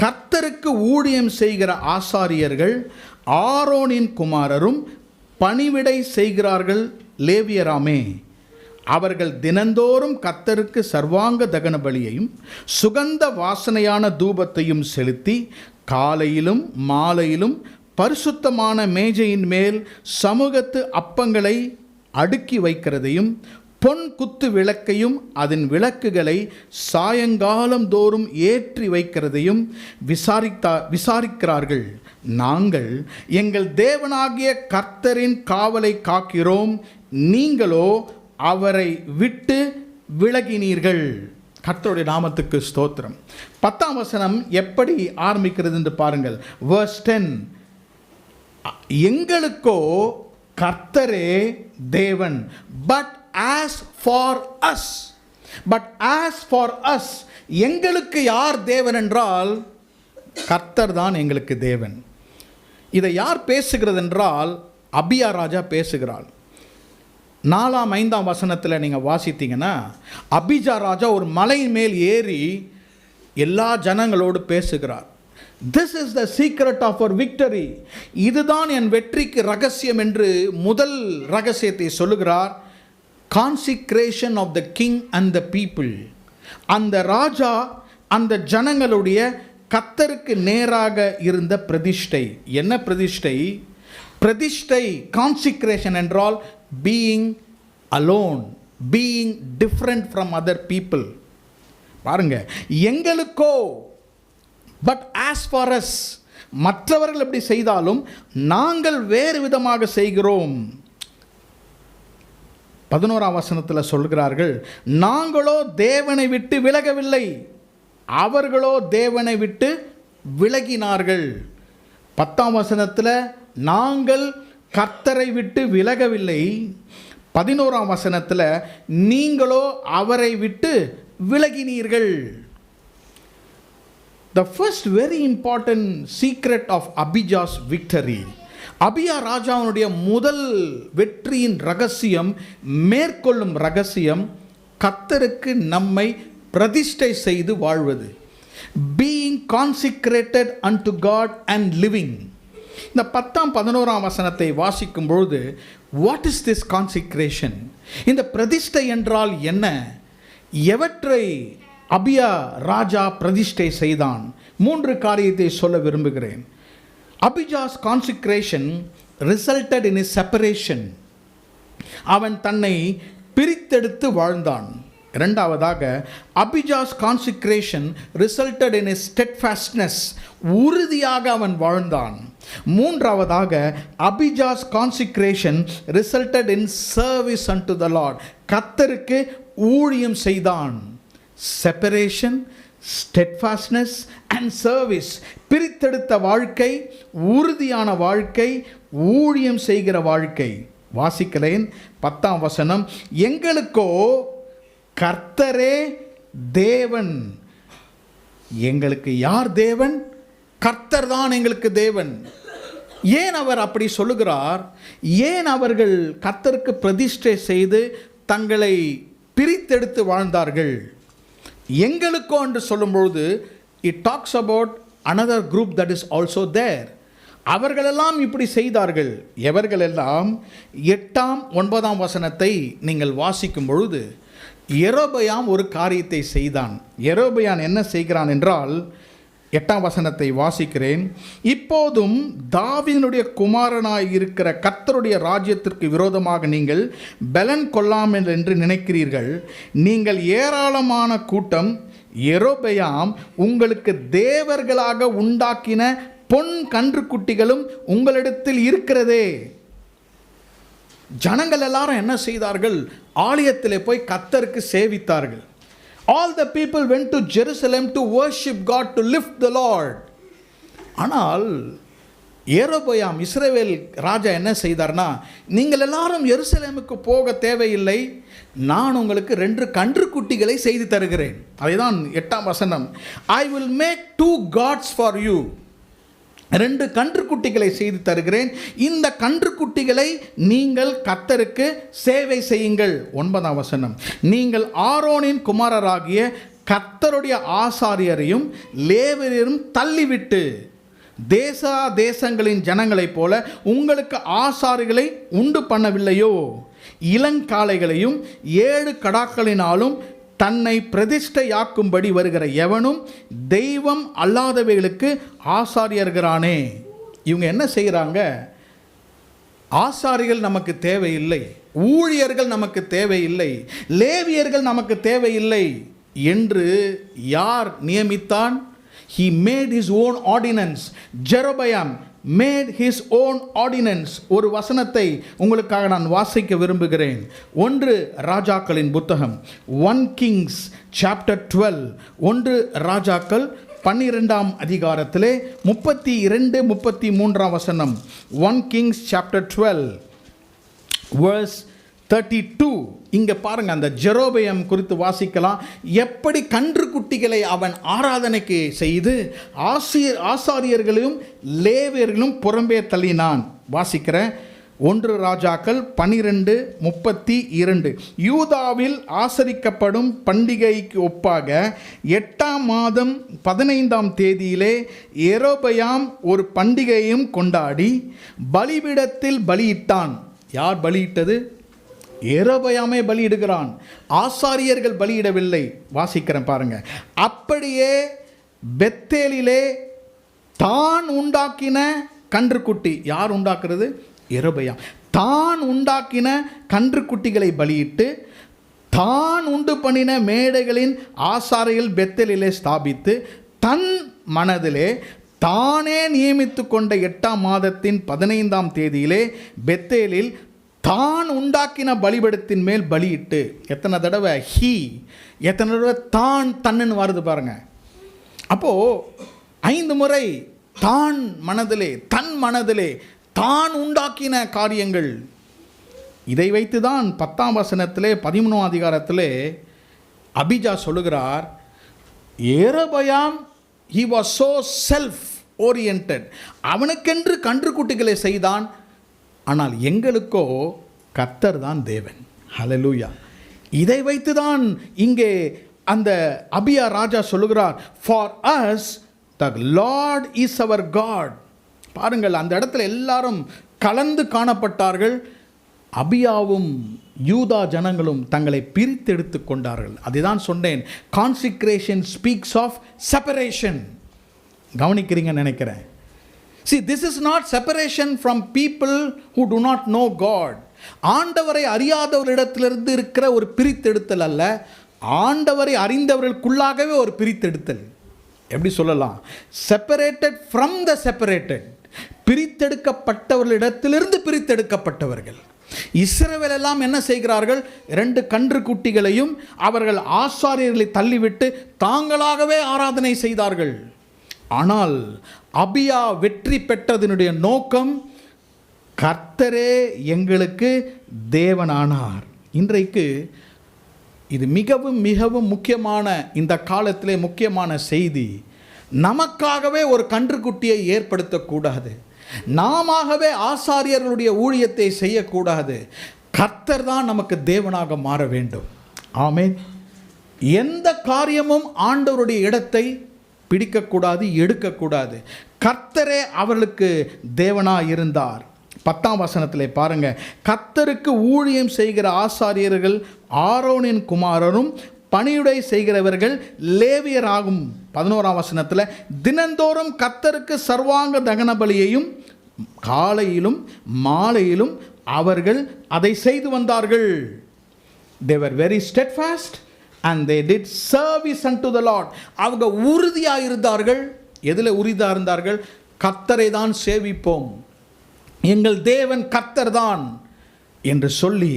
கர்த்தருக்கு ஊழியம் செய்கிற ஆசாரியர்கள் ஆரோனின் குமாரரும் பணிவிடை செய்கிறார்கள் லேவியராமே. அவர்கள் தினந்தோறும் கர்த்தருக்கு சர்வாங்க தகன பலியையும் சுகந்த வாசனையான தூபத்தையும் செலுத்தி காலையிலும் மாலையிலும் பரிசுத்தமான மேஜையின் மேல் சமூகத்து அப்பங்களை அடுக்கி வைக்கிறதையும் பொன் குத்து விளக்கையும் அதன் விளக்குகளை சாயங்காலம் தோறும் ஏற்றி வைக்கிறதையும் விசாரிக்கிறார்கள். நாங்கள் எங்கள் தேவனாகிய கர்த்தரின் காவலை காக்கிறோம், நீங்களோ அவரை விட்டு விலகினீர்கள். கர்த்தருடைய நாமத்துக்கு ஸ்தோத்திரம். 10ஆம் வசனம் எப்படி ஆரம்பிக்கிறது என்று பாருங்கள். verse 10, எங்களுக்கோ கர்த்தரே தேவன், பட் as for us, எங்களுக்கு யார் தேவன் என்றால் கர்த்தர் தான் எங்களுக்கு தேவன். இதை யார் பேசுகிறது என்றால் அபியா ராஜா பேசுகிறாள். 4ஆம் 5ஆம் வசனத்தில் நீங்கள் வாசித்தீங்கன்னா அபிஜா ராஜா ஒரு மலை மேல் ஏறி எல்லா ஜனங்களோடு பேசுகிறார். This is the secret of our victory. இதுதான் என் வெற்றிக்கு ரகசியம் என்று முதல் ரகசியத்தை சொல்லுகிறார். Consecration of the king and the people. அந்த ராஜா அந்த ஜனங்களுடைய கர்த்தருக்கு நேராக இருந்த பிரதிஷ்டை. என்ன பிரதிஷ்டை? பிரதிஷ்டை கான்சிக்ரேஷன் என்றால் being alone, being different from other people. பாருங்க, எங்களுக்கோ, but as for us, மற்றவர்கள் எப்படி செய்தாலும் நாங்கள் வேறு விதமாக செய்கிறோம். 11ஆம் வசனத்தில் சொல்கிறார்கள், நாங்களோ தேவனை விட்டு விலகவில்லை, அவர்களோ தேவனை விட்டு விலகினார்கள். 10ஆம் வசனத்தில் நாங்கள் கர்த்தரை விட்டு விலகவில்லை, 11ஆம் வசனத்தில் நீங்களோ அவரை விட்டு விலகினீர்கள். The first very important secret of Abijah's victory, அபியா ராஜாவுடைய முதல் வெற்றியின் ரகசியம், மேற்கொள்ளும் ரகசியம், கர்த்தருக்கு நம்மை பிரதிஷ்டை செய்து வாழ்வது. being consecrated unto God and living. இந்த 10ஆம் 11ஆம் வசனத்தை வாசிக்கும் பொழுது what is this consecration? இந்த பிரதிஷ்டை என்றால் என்ன? எவற்றை அபியா ராஜா பிரதிஷ்டை செய்தான்? 3 காரியத்தை சொல்ல விரும்புகிறேன். Abijah's consecration resulted in his separation. அவன் தன்னை பிரித்தெடுத்து வாழ்ந்தான். இரண்டாவதாக Abijah's consecration resulted in his steadfastness. உறுதியாக அவன் வாழ்ந்தான். மூன்றாவதாக Abijah's consecration resulted in service unto the Lord. கர்த்தருக்கு ஊழியம் செய்தான். Separation, steadfastness and service. பிரித்தெடுத்த வாழ்க்கை, உறுதியான வாழ்க்கை, ஊழியம் செய்கிற வாழ்க்கை. வாசிக்கிறேன் 10ஆம் வசனம், எங்களுக்கோ கர்த்தரே தேவன். எங்களுக்கு யார் தேவன்? கர்த்தர் தான் எங்களுக்கு தேவன். ஏன் அவர் அப்படி சொல்லுகிறார்? ஏன் அவர்கள் கர்த்தருக்கு பிரதிஷ்டை செய்து தங்களை பிரித்தெடுத்து வாழ்ந்தார்கள்? எங்களுக்கோ என்று சொல்லும்பொழுது it talks about another group that is also there. அவர்களெல்லாம் இப்படி செய்தார்கள். எவர்களெல்லாம்? 8ஆம் 9ஆம் வசனத்தை நீங்கள் வாசிக்கும் பொழுது யெரொபெயாம் ஒரு காரியத்தை செய்தான். யெரொபெயாம் என்ன செய்கிறான் என்றால் 8ஆம் வசனத்தை வாசிக்கிறேன். இப்போதும் தாவீதினுடைய குமாரனாய் இருக்கிற கர்த்தருடைய ராஜ்யத்திற்கு விரோதமாக நீங்கள் பலன் கொள்ளாமல் என்று நினைக்கிறீர்கள். நீங்கள் ஏராளமான கூட்டம். யெரொபெயாம் உங்களுக்கு தேவர்களாக உண்டாக்கின பொன் கன்றுக்குட்டிகளும் உங்களிடத்தில் இருக்கிறதே. ஜனங்கள் எல்லாரும் என்ன செய்தார்கள்? ஆலயத்தில் போய் கர்த்தருக்கு சேவித்தார்கள். All the people went to Jerusalem to worship God, to lift the Lord. ஆனால் யெரொபெயாம் இஸ்ரவேல் ராஜா என்ன செய்தார்னா, நீங்கள் எல்லாரும் எருசலேமுக்கு போக தேவையில்லை, நான் உங்களுக்கு 2 கன்றுக்குட்டிகளை செய்து தருகிறேன். அதுதான் 8ஆம் வசனம். I will make 2 gods for you. 2 கன்றுக்குட்டிகளை செய்து தருகிறேன். இந்த கன்றுக்குட்டிகளை நீங்கள் கர்த்தருக்கு சேவை செய்யுங்கள். 9ஆம் வசனம், நீங்கள் ஆரோனின் குமாரராகிய கர்த்தருடைய ஆசாரியரையும் லேவியரையும் தள்ளிவிட்டு தேசங்களின் ஜனங்களைப் போல உங்களுக்கு ஆசாரிகளை உண்டு பண்ணவில்லையோ? இளங்காளைகளையும் 7 கடாக்களினாலும் தன்னை பிரதிஷ்டையாக்கும்படி வருகிற எவனும் தெய்வம் அல்லாதவைகளுக்கு ஆசாரியர்களானே. இவங்க என்ன செய்கிறாங்க? ஆசாரிகள் நமக்கு தேவையில்லை, ஊழியர்கள் நமக்கு தேவையில்லை, லேவியர்கள் நமக்கு தேவையில்லை என்று யார் நியமித்தான்? He made his own ordinance. Jeroboam made his own ordinance. ஒரு வசனத்தை உங்களுக்காக நான் வாசிக்க விரும்புகிறேன். 1 ராஜாக்களின் புத்தகம், 1 Kings chapter 12, 1 ராஜாக்கள் 12ஆம் அதிகாரத்திலே 32 33ஆம் வசனம். 1 Kings chapter 12 verse 32. இங்கே பாருங்க, அந்த ஜெரோபெயாம் குறித்து வாசிக்கலாம். எப்படி கன்று குட்டிகளை அவன் ஆராதனைக்கு செய்து ஆசாரியர்களையும் லேவியர்களும் புறம்பே தள்ளினான். வாசிக்கிறேன். 1 ராஜாக்கள் 12:32. யூதாவில் ஆசரிக்கப்படும் பண்டிகைக்கு ஒப்பாக 8ஆம் மாதம் 15ஆம் தேதியிலே யெரொபெயாம் ஒரு பண்டிகையும் கொண்டாடி பலிபீடத்தில் பலியிட்டான். யார் பலியிட்டது? யெரொபெயாமே பலியிடுகிறான், ஆசாரியர்கள் பலியிடவில்லை. வாசிக்கிறேன் பாருங்க. அப்படியே பெத்தேலிலே தான் உண்டாக்கின கன்றுக்குட்டி, யார் உண்டாக்குறது? யெரொபெயாம். தான் உண்டாக்கின கன்றுக்குட்டிகளை பலியிட்டு தான் உண்டு பண்ணின மேடைகளின் ஆசாரியர்கள் பெத்தேலிலே ஸ்தாபித்து தன் மனதிலே தானே நியமித்து கொண்ட 8ஆம் மாதத்தின் 15ஆம் தேதியிலே பெத்தேலில் தான் உண்டாக்கின பலிபீடத்தின் மேல் பலியிட்டு. எத்தனை தடவை எத்தனை தடவை தன்னுன்னு வருது பாருங்க. அப்போ 5 முறை தான் மனதிலே, தன் மனதிலே தான் உண்டாக்கின காரியங்கள். இதை வைத்து தான் 10ஆம் வசனத்திலே 13ஆம் அதிகாரத்திலே அபிஜா சொல்லுகிறார், யெரொபெயாம் he was so self oriented. அவனுக்கென்று கன்றுக்குட்டிகளை செய்தான், ஆனால் எங்களுக்கோ கர்த்தர் தான் தேவன். ஹல்லேலூயா. இதை வைத்து தான் இங்கே அந்த அபியா ராஜா சொல்லுகிறார், for us the Lord is our God. பாருங்கள், அந்த இடத்துல எல்லாரும் கலந்து காணப்பட்டார்கள். அபியாவும் யூதா ஜனங்களும் தங்களை பிரித்தெடுத்து கொண்டார்கள். அதுதான் சொன்னேன், கான்சிக்ரேஷன் ஸ்பீக்ஸ் ஆஃப் செப்பரேஷன். கவனிக்கிறீங்கன்னு நினைக்கிறேன். See, this is not separation from people who do not know God. ஆண்டவரை அறியாதவரிடத்திலிருந்து இருக்கிற ஒரு பிரித்தெடுத்தல் அல்ல, ஆண்டவரை அறிந்தவர்களுக்குள்ளாகவே ஒரு பிரித்தெடுத்தல். எப்படி சொல்லலாம்? Separated from the separated. பிரித்தெடுக்கப்பட்டவர்களிடத்திலிருந்து பிரித்தெடுக்கப்பட்டவர்கள். இஸ்ரவேல் எல்லாம் என்ன செய்கிறார்கள்? 2 கன்று குட்டிகளையும் அவர்கள் ஆசாரியர்களை தள்ளிவிட்டு தாங்களாகவே ஆராதனை செய்தார்கள். ஆனால் அபியா வெற்றி பெற்றதனுடைய நோக்கம், கர்த்தரே எங்களுக்கு தேவனானார். இன்றைக்கு இது மிகவும் மிகவும் முக்கியமான, இந்த காலத்திலே முக்கியமான செய்தி. நமக்காகவே ஒரு கன்றுக்குட்டியை ஏற்படுத்தக்கூடாது, நாமவே ஆசாரியர்களுடைய ஊழியத்தை செய்யக்கூடாது. கர்த்தர் தான் நமக்கு தேவனாக மாற வேண்டும். ஆமென். எந்த காரியமும் ஆண்டவருடைய இடத்தை பிடிக்கக்கூடாது, எடுக்கக்கூடாது. கர்த்தரே அவர்களுக்கு தேவனாக இருந்தார். 10ஆம் வசனத்திலே பாருங்க, கர்த்தருக்கு ஊழியம் செய்கிற ஆசாரியர்கள் ஆரோனின் குமாரரும் பணியுடை செய்கிறவர்கள் லேவியராகும். 11ஆம் வசனத்தில், தினந்தோறும் கர்த்தருக்கு சர்வாங்க தகன பலியையும் காலையிலும் மாலையிலும் அவர்கள் அதை செய்து வந்தார்கள். They were very steadfast and they did service unto the Lord. அவங்க உறுதியாக இருந்தார்கள். எதில் உறுதியாக இருந்தார்கள்? கர்த்தரை தான் சேவிப்போம், எங்கள் தேவன் கர்த்தர் தான் என்று சொல்லி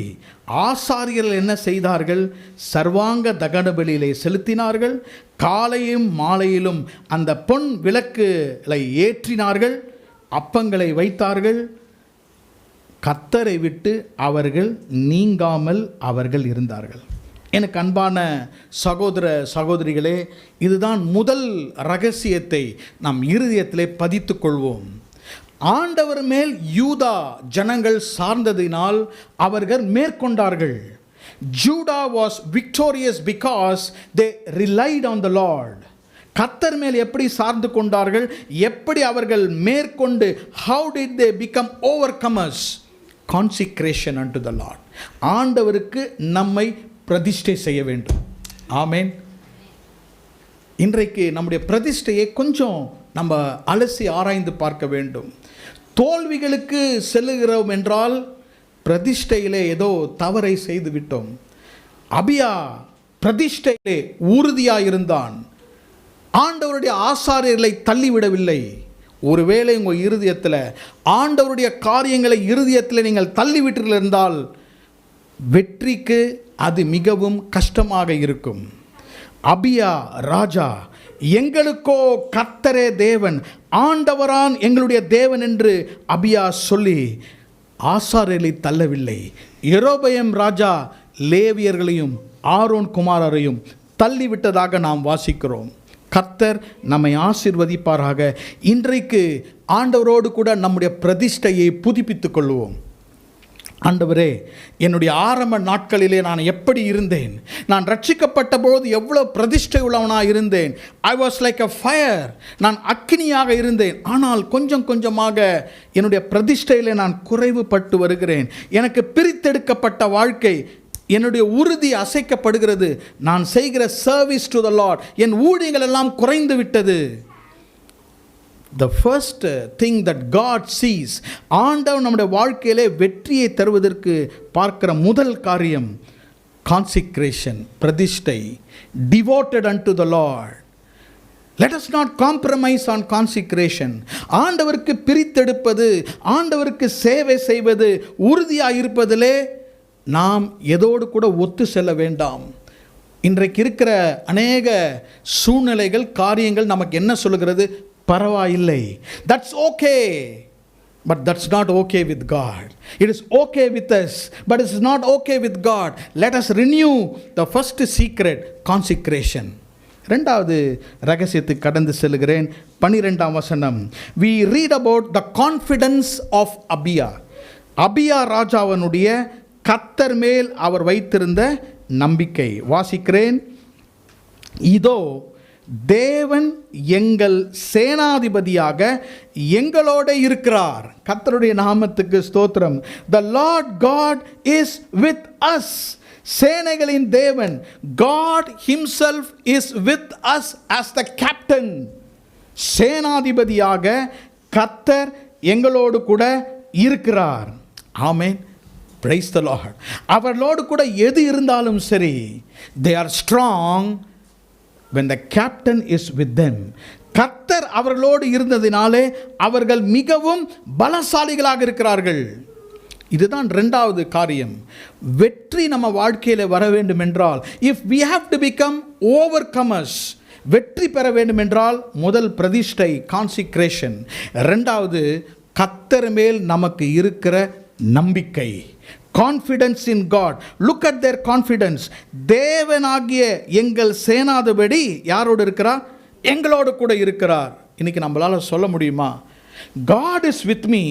ஆசாரியர்கள் என்ன செய்தார்கள்? சர்வாங்க தகன பலியிலே செலுத்தினார்கள். காலையும் மாலையிலும் அந்த பொன் விளக்குகளை ஏற்றினார்கள், அப்பங்களை வைத்தார்கள். கர்த்தரை விட்டு அவர்கள் நீங்காமல் அவர்கள் இருந்தார்கள். எனக்கு அன்பான சகோதர சகோதரிகளே, இதுதான் முதல் ரகசியத்தை நாம் இருதயத்திலே பதித்து கொள்வோம். ஆண்டவர் மேல் யூதா ஜனங்கள் சார்ந்ததினால் அவர்கள் மேற்கொண்டார்கள். Judah was victorious because they relied on the Lord. கர்த்தர் மேல் எப்படி சார்ந்து கொண்டார்கள், எப்படி அவர்கள் மேற்கொண்டு, how did they become overcomers? Consecration unto the Lord. ஆண்டவருக்கு நம்மை பிரதிஷ்டை செய்ய வேண்டும். ஆமென். இன்றைக்கு நம்முடைய பிரதிஷ்டையை கொஞ்சம் நம்ம அலசி ஆராய்ந்து பார்க்க வேண்டும். தோல்விகளுக்கு செல்லுகிறோம் என்றால் பிரதிஷ்டையிலே ஏதோ தவறை செய்து விட்டோம். அபியா பிரதிஷ்டையிலே உறுதியாயிருந்தான். ஆண்டவருடைய ஆசாரியர்களை தள்ளிவிடவில்லை. ஒருவேளை உங்கள் இருதயத்தில் ஆண்டவருடைய காரியங்களை இருதயத்தில் நீங்கள் தள்ளிவிட்டு இருந்தால் வெற்றிக்கு அது மிகவும் கஷ்டமாக இருக்கும். அபியா ராஜா, எங்களுக்கோ கர்த்தரே தேவன், ஆண்டவரான் எங்களுடைய தேவன் என்று அபியா சொல்லி ஆசாரியர்களை தள்ளவில்லை. யெரொபெயாம் ராஜா லேவியர்களையும் ஆரோன் குமாரரையும் தள்ளிவிட்டதாக நாம் வாசிக்கிறோம். கர்த்தர் நம்மை ஆசீர்வதிப்பாராக. இன்றைக்கு ஆண்டவரோடு கூட நம்முடைய பிரதிஷ்டையை புதுப்பித்துக் கொள்வோம். ஆண்டவரே, என்னுடைய ஆரம்ப நாட்களிலே நான் எப்படி இருந்தேன், நான் ரட்சிக்கப்பட்ட போது எவ்வளோ பிரதிஷ்டை உள்ளவனாக இருந்தேன். I was like a fire, நான் அக்கினியாக இருந்தேன். ஆனால் கொஞ்சம் கொஞ்சமாக என்னுடைய பிரதிஷ்டையில் நான் குறைவுபட்டு வருகிறேன். எனக்கு பிரித்தெடுக்கப்பட்ட வாழ்க்கை, என்னுடைய உறுதி அசைக்கப்படுகிறது. நான் செய்கிற சர்வீஸ் டு த லார்ட், என் ஊழியங்கள் எல்லாம் குறைந்து விட்டது. The first thing that God sees, ஆண்டவர் நம்முடைய வாழ்க்கையிலே வெற்றியை தருவதற்கு பார்க்கிற முதல் காரியம் consecration, பிரதிஷ்டை, devoted unto the Lord. Let us not compromise on consecration. ஆண்டவருக்கு பிரித்தெடுப்பது, ஆண்டவருக்கு சேவை செய்வது, உறுதியாக இருப்பதிலே நாம் எதோடு கூட ஒத்து செல்ல வேண்டாம். இன்றைக்கு இருக்கிற அநேக சூழ்நிலைகள், காரியங்கள் நமக்கு என்ன சொல்லுகிறது? பரவாயில்லை, that's okay, but that's not okay with God. It is okay with us, but it's not okay with God. Let us renew the first secret, consecration. ரெண்டாவது ரகசியத்துக்கு கடந்து செல்கிறேன். 12ஆம் வசனம். We read about the confidence of அபியா. அபியா ராஜாவனுடைய கர்த்தர் மேல் அவர் வைத்திருந்த நம்பிக்கை. வாசிக்கிறேன். இதோ தேவன் எங்கள் சேனாதிபதியாக எங்களோட இருக்கிறார். கர்த்தருடைய நாமத்துக்கு ஸ்தோத்திரம். The Lord God is with us. சேனைகளின் தேவன் God himself is with us as the captain. சேனாதிபதியாக கர்த்தர் எங்களோடு கூட இருக்கிறார். ஆமென். Praise the Lord. அவர்களோடு கூட எது இருந்தாலும் சரி, they are strong when the captain is with them. கர்த்தர் அவர்களோடு இருந்ததினாலே அவர்கள் மிகவும் பலசாலிகளாக இருக்கிறார்கள். இதுதான் இரண்டாவது காரியம். வெற்றி நம்ம வாழ்க்கையில் வர வேண்டும் என்றால், if we have to become overcomers, வெற்றி பெற வேண்டும் என்றால் முதல் பிரதிஷ்டை, கான்சிக்ரேஷன். இரண்டாவது கர்த்தர் மேல் நமக்கு இருக்கிற நம்பிக்கை, confidence in God. Look at their confidence. தேவனாகிய எங்கள் சேனாதிபதி யாரோடு இருக்கிறார்? எங்களோடு கூட இருக்கிறார். இன்னைக்கு நம்மளால் சொல்ல முடியுமா? God is with me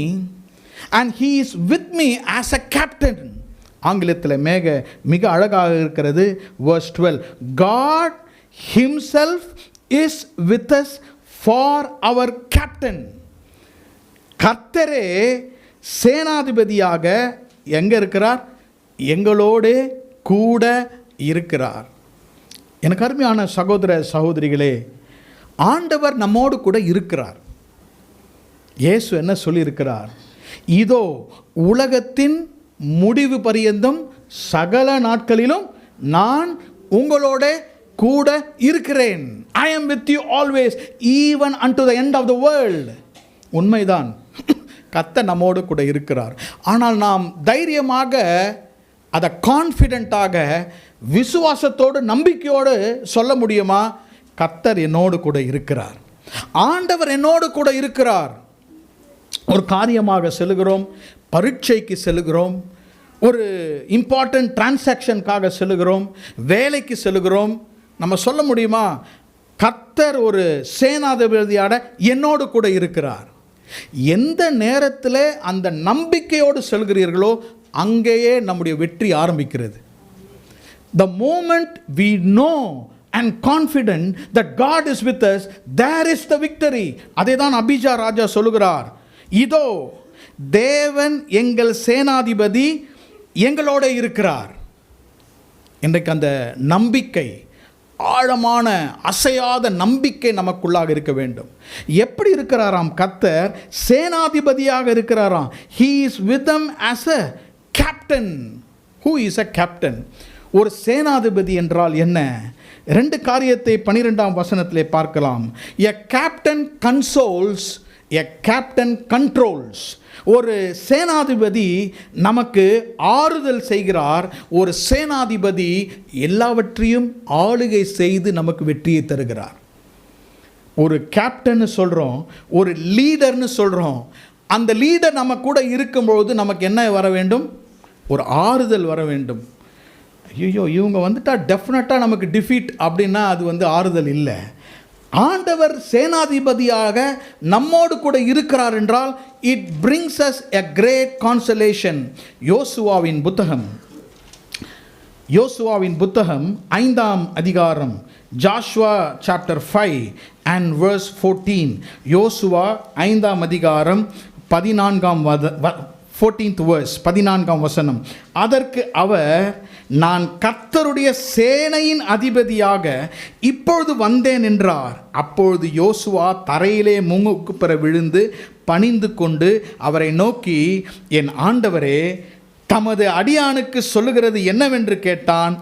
and he is with me as a captain. ஆங்கிலத்தில் மிக அழகாக இருக்கிறது. verse 12. God himself is with us for our captain. கர்த்தரே சேனாதிபதியாக எங்கே இருக்கிறார்? எங்களோடு கூட இருக்கிறார். எனக்கு அருமையான சகோதர சகோதரிகளே, ஆண்டவர் நம்மோடு கூட இருக்கிறார். இயேசு என்ன சொல்லியிருக்கிறார்? இதோ உலகத்தின் முடிவு பரியந்தம் சகல நாட்களிலும் நான் உங்களோட கூட இருக்கிறேன். I am with you always, even unto the end of the world. உண்மைதான், கர்த்தர் நம்மோடு கூட இருக்கிறார். ஆனால் நாம் தைரியமாக அதை கான்ஃபிடென்ட்டாக விசுவாசத்தோடு நம்பிக்கையோடு சொல்ல முடியுமா? கர்த்தர் என்னோடு கூட இருக்கிறார், ஆண்டவர் என்னோடு கூட இருக்கிறார். ஒரு காரியமாக செல்கிறோம், பரீட்சைக்கு செல்கிறோம், ஒரு இம்பார்ட்டன்ட் டிரான்சாக்ஷனுக்காக செல்கிறோம், வேலைக்கு செல்கிறோம். நம்ம சொல்ல முடியுமா? கர்த்தர் ஒரு சேனாதிபதியாக என்னோடு கூட இருக்கிறார். எந்த நேரத்தில் அந்த நம்பிக்கையோடு செல்கிறீர்களோ அங்கேயே நம்முடைய வெற்றி ஆரம்பிக்கிறது. The moment we know and confident that God is with us, there is the victory. அதே தான் அபியா ராஜா சொல்லுகிறார். இதோ தேவன் எங்கள் சேனாதிபதி எங்களோட இருக்கிறார். இன்றைக்கு அந்த நம்பிக்கை, ஆழமான அசையாத நம்பிக்கை நமக்குள்ளாக இருக்க வேண்டும். எப்படி இருக்கிறாராம்? கர்த்தர் சேனாதிபதியாக இருக்கிறாராம். He is with them as a captain. Who is a captain? ஒரு சேனாதிபதி என்றால் என்ன? 2 காரியத்தை 12ஆம் வசனத்திலே பார்க்கலாம். எ கேப்டன் கன்சோல்ஸ், எ கேப்டன் கண்ட்ரோல்ஸ். ஒரு சேனாதிபதி நமக்கு ஆறுதல் செய்கிறார். ஒரு சேனாதிபதி எல்லாவற்றையும் ஆளுகை செய்து நமக்கு வெற்றியை தருகிறார். ஒரு கேப்டன் சொல்கிறோம், ஒரு லீடர்னு சொல்கிறோம். அந்த லீடர் நம்ம கூட இருக்கும்பொழுது நமக்கு என்ன வர வேண்டும்? ஒரு ஆறுதல் வர வேண்டும். ஐயோ இவங்க வந்துட்டா டெஃபினட்டாக நமக்கு டிஃபீட் அப்படின்னா அது ஆறுதல் இல்லை. ஆண்டவர் சேனாதிபதியாக நம்மோடு கூட இருக்கிறார் என்றால் it brings us a great consolation. யோசுவாவின் புத்தகம் 5ஆம் அதிகாரம், ஜாஷுவா சாப்டர் 5 and verse 14. யோசுவா 5ஆம் அதிகாரம் 14th verse, 14ஆம் வசனம். அதற்கு அவர், நான் கர்த்தருடைய சேனையின் அதிபதியாக இப்பொழுது வந்தேன் என்றார். அப்பொழுது யோசுவா தரையிலே முங்குப்புற விழுந்து பணிந்து கொண்டு அவரை நோக்கி, என் ஆண்டவரே, தமது அடியானுக்கு சொல்லுகிறது என்னவென்று கேட்டான்.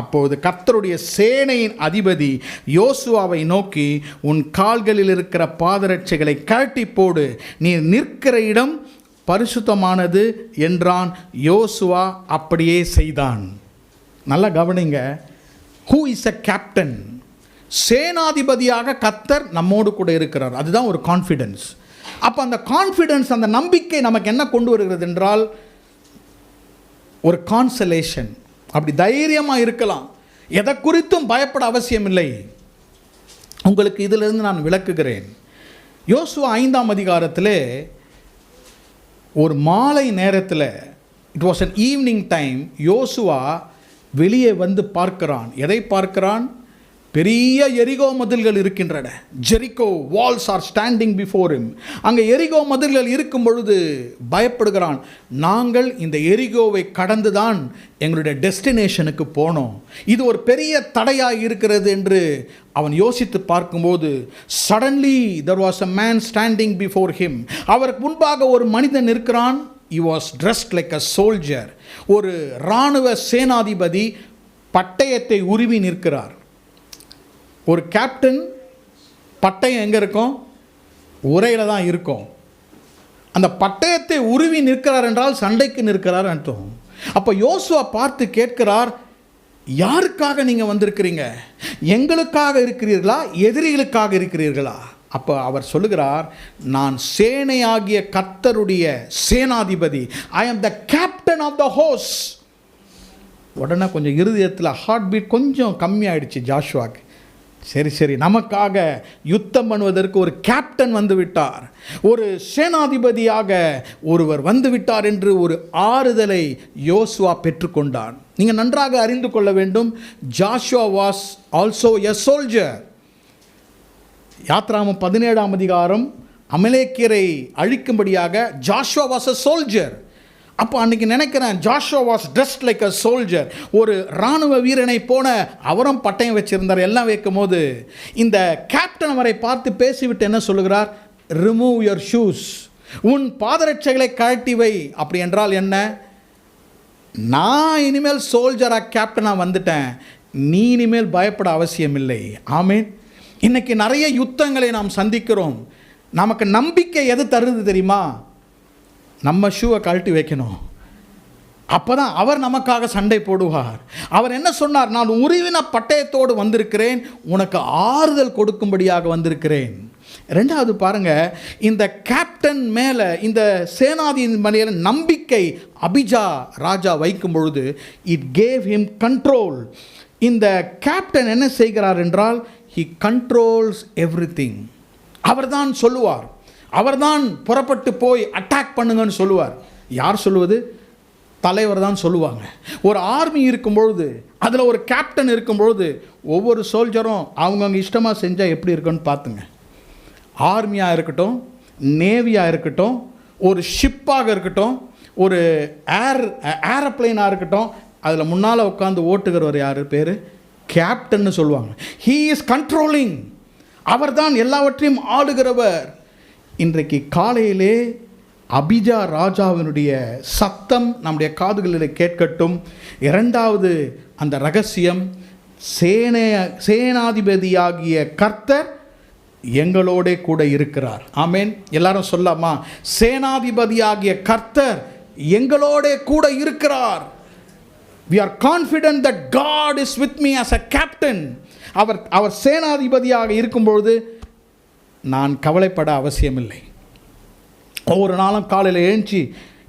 அப்பொழுது கர்த்தருடைய சேனையின் அதிபதி யோசுவாவை நோக்கி, உன் கால்களில் இருக்கிற பாதரட்சைகளை கழட்டி போடு, நீ நிற்கிற இடம் பரிசுத்தமானது என்றான். யோசுவா அப்படியே செய்தான். நல்லா கவனிங்க. Who is a captain? சேனாதிபதியாக கர்த்தர் நம்மோடு கூட இருக்கிறார். அதுதான் ஒரு கான்ஃபிடென்ஸ். அப்போ அந்த கான்ஃபிடென்ஸ், அந்த நம்பிக்கை நமக்கு என்ன கொண்டு வருகிறது என்றால் ஒரு கான்சலேஷன். அப்படி தைரியமாக இருக்கலாம். எதை குறித்தும் பயப்பட அவசியம் இல்லை. உங்களுக்கு இதிலிருந்து நான் விளக்குகிறேன். யோசுவா 5ஆம் அதிகாரத்திலே ஒரு மாலை நேரத்தில், it was an evening time, யோசுவா வெளியே வந்து பார்க்கிறான். எதை பார்க்கிறான்? பெரிய எரிகோ மதில்கள் இருக்கின்றன. Jericho walls are standing before him. அங்கே எரிகோ மதில்கள் இருக்கும் பொழுது பயப்படுகிறான். நாங்கள் இந்த எரிகோவை கடந்து தான் எங்களுடைய டெஸ்டினேஷனுக்கு போனோம். இது ஒரு பெரிய தடையாக இருக்கிறது என்று அவன் யோசித்து பார்க்கும்போது, suddenly there was a man standing before him. அவருக்கு முன்பாக ஒரு மனிதன் இருக்கிறான். He was dressed like a soldier. ஒரு இராணுவ சேனாதிபதி பட்டயத்தை உருவி நிற்கிறார். ஒரு கேப்டன் பட்டயம் எங்கே இருக்கும்? உரையில் தான் இருக்கும். அந்த பட்டயத்தை உருவி நிற்கிறார் என்றால் சண்டைக்கு நிற்கிறார் அர்த்தம். அப்போ யோசுவா பார்த்து கேட்கிறார், யாருக்காக நீங்கள் வந்திருக்கிறீங்க? எங்களுக்காக இருக்கிறீர்களா, எதிரிகளுக்காக இருக்கிறீர்களா? அப்போ அவர் சொல்லுகிறார், நான் சேனையாகிய கர்த்தருடைய சேனாதிபதி. I am the captain of the host. உடனே கொஞ்சம் இருதயத்தில் ஹார்ட் பீட் கொஞ்சம் கம்மியாயிடுச்சு ஜாஷுவாக்கு. சரி, நமக்காக யுத்தம் பண்ணுவதற்கு ஒரு கேப்டன் வந்து விட்டார், ஒரு சேனாதிபதியாக ஒருவர் வந்து விட்டார் என்று ஒரு ஆறுதலை யோசுவா பெற்றுக்கொண்டான். நீங்கள் நன்றாக அறிந்து கொள்ள வேண்டும், Joshua was also a soldier. யாத்ராகமம் 17ஆம் அதிகாரம், அமலேக்கியரை அழிக்கும்படியாக ஜாஷுவா வாஸ் எ சோல்ஜர். அப்போ அன்றைக்கி நினைக்கிறேன், Joshua was dressed like a soldier. ஒரு இராணுவ வீரனை போன அவரும் பட்டயம் வச்சிருந்தார். எல்லாம் வைக்கும் போது இந்த கேப்டன் அவரை பார்த்து பேசிவிட்டு என்ன சொல்லுகிறார்? ரிமூவ் யுவர் ஷூஸ், உன் பாதரட்சைகளை கழட்டி வை. அப்படி என்றால் என்ன? நான் இனிமேல் சோல்ஜராக கேப்டனாக வந்துட்டேன், நீ இனிமேல் பயப்பட அவசியம் இல்லை. ஆமேன். இன்றைக்கி நிறைய யுத்தங்களை நாம் சந்திக்கிறோம். நமக்கு நம்பிக்கை எது தருது தெரியுமா? நம்ம ஷூவை கழட்டி வைக்கணும். அப்போ தான் அவர் நமக்காக சண்டை போடுவார். அவர் என்ன சொன்னார்? நான் உருவின பட்டயத்தோடு வந்திருக்கிறேன், உனக்கு ஆறுதல் கொடுக்கும்படியாக வந்திருக்கிறேன். ரெண்டாவது பாருங்க, இந்த கேப்டன் மேலே, இந்த சேனாதியின் மேலே நம்பிக்கை அபிஜா ராஜா வைக்கும் பொழுது இட் கேவ் ஹிம் கண்ட்ரோல். இந்த கேப்டன் என்ன செய்கிறார் என்றால், ஹி கண்ட்ரோல்ஸ் எவ்ரிதிங். அவர்தான் சொல்லுவார், அவர்தான் புறப்பட்டு போய் அட்டாக் பண்ணுங்கன்னு சொல்லுவார். யார் சொல்லுவது? தலைவர் தான் சொல்லுவாங்க. ஒரு ஆர்மி இருக்கும்பொழுது, அதில் ஒரு கேப்டன் இருக்கும்பொழுது, ஒவ்வொரு சோல்ஜரும் அவங்கவுங்க இஷ்டமாக செஞ்சால் எப்படி இருக்குன்னு பார்த்துங்க. ஆர்மியாக இருக்கட்டும், நேவியாக இருக்கட்டும், ஒரு ஷிப்பாக இருக்கட்டும், ஒரு ஏரோப்ளைனாக இருக்கட்டும், அதில் முன்னால் உட்காந்து ஓட்டுகிறவர் யார்? பேர் கேப்டன்னு சொல்லுவாங்க. He is controlling. அவர் தான் எல்லாவற்றையும் ஆளுகிறவர். இன்றைக்கு காலையிலே அபிஜா ராஜாவினுடைய சத்தம் நம்முடைய காதுகளில் கேட்கட்டும். இரண்டாவது அந்த ரகசியம், சேனாதிபதியாகிய கர்த்தர் எங்களோட கூட இருக்கிறார். ஆமென். எல்லாரும் சொல்லாமா? சேனாதிபதியாகிய கர்த்தர் எங்களோட கூட இருக்கிறார். We are confident that God is with me as a captain. அவர் சேனாதிபதியாக இருக்கும்பொழுது நான் கவலைப்பட அவசியமில்லை. ஒவ்வொரு நாளும் காலையில் எழுந்துச்சி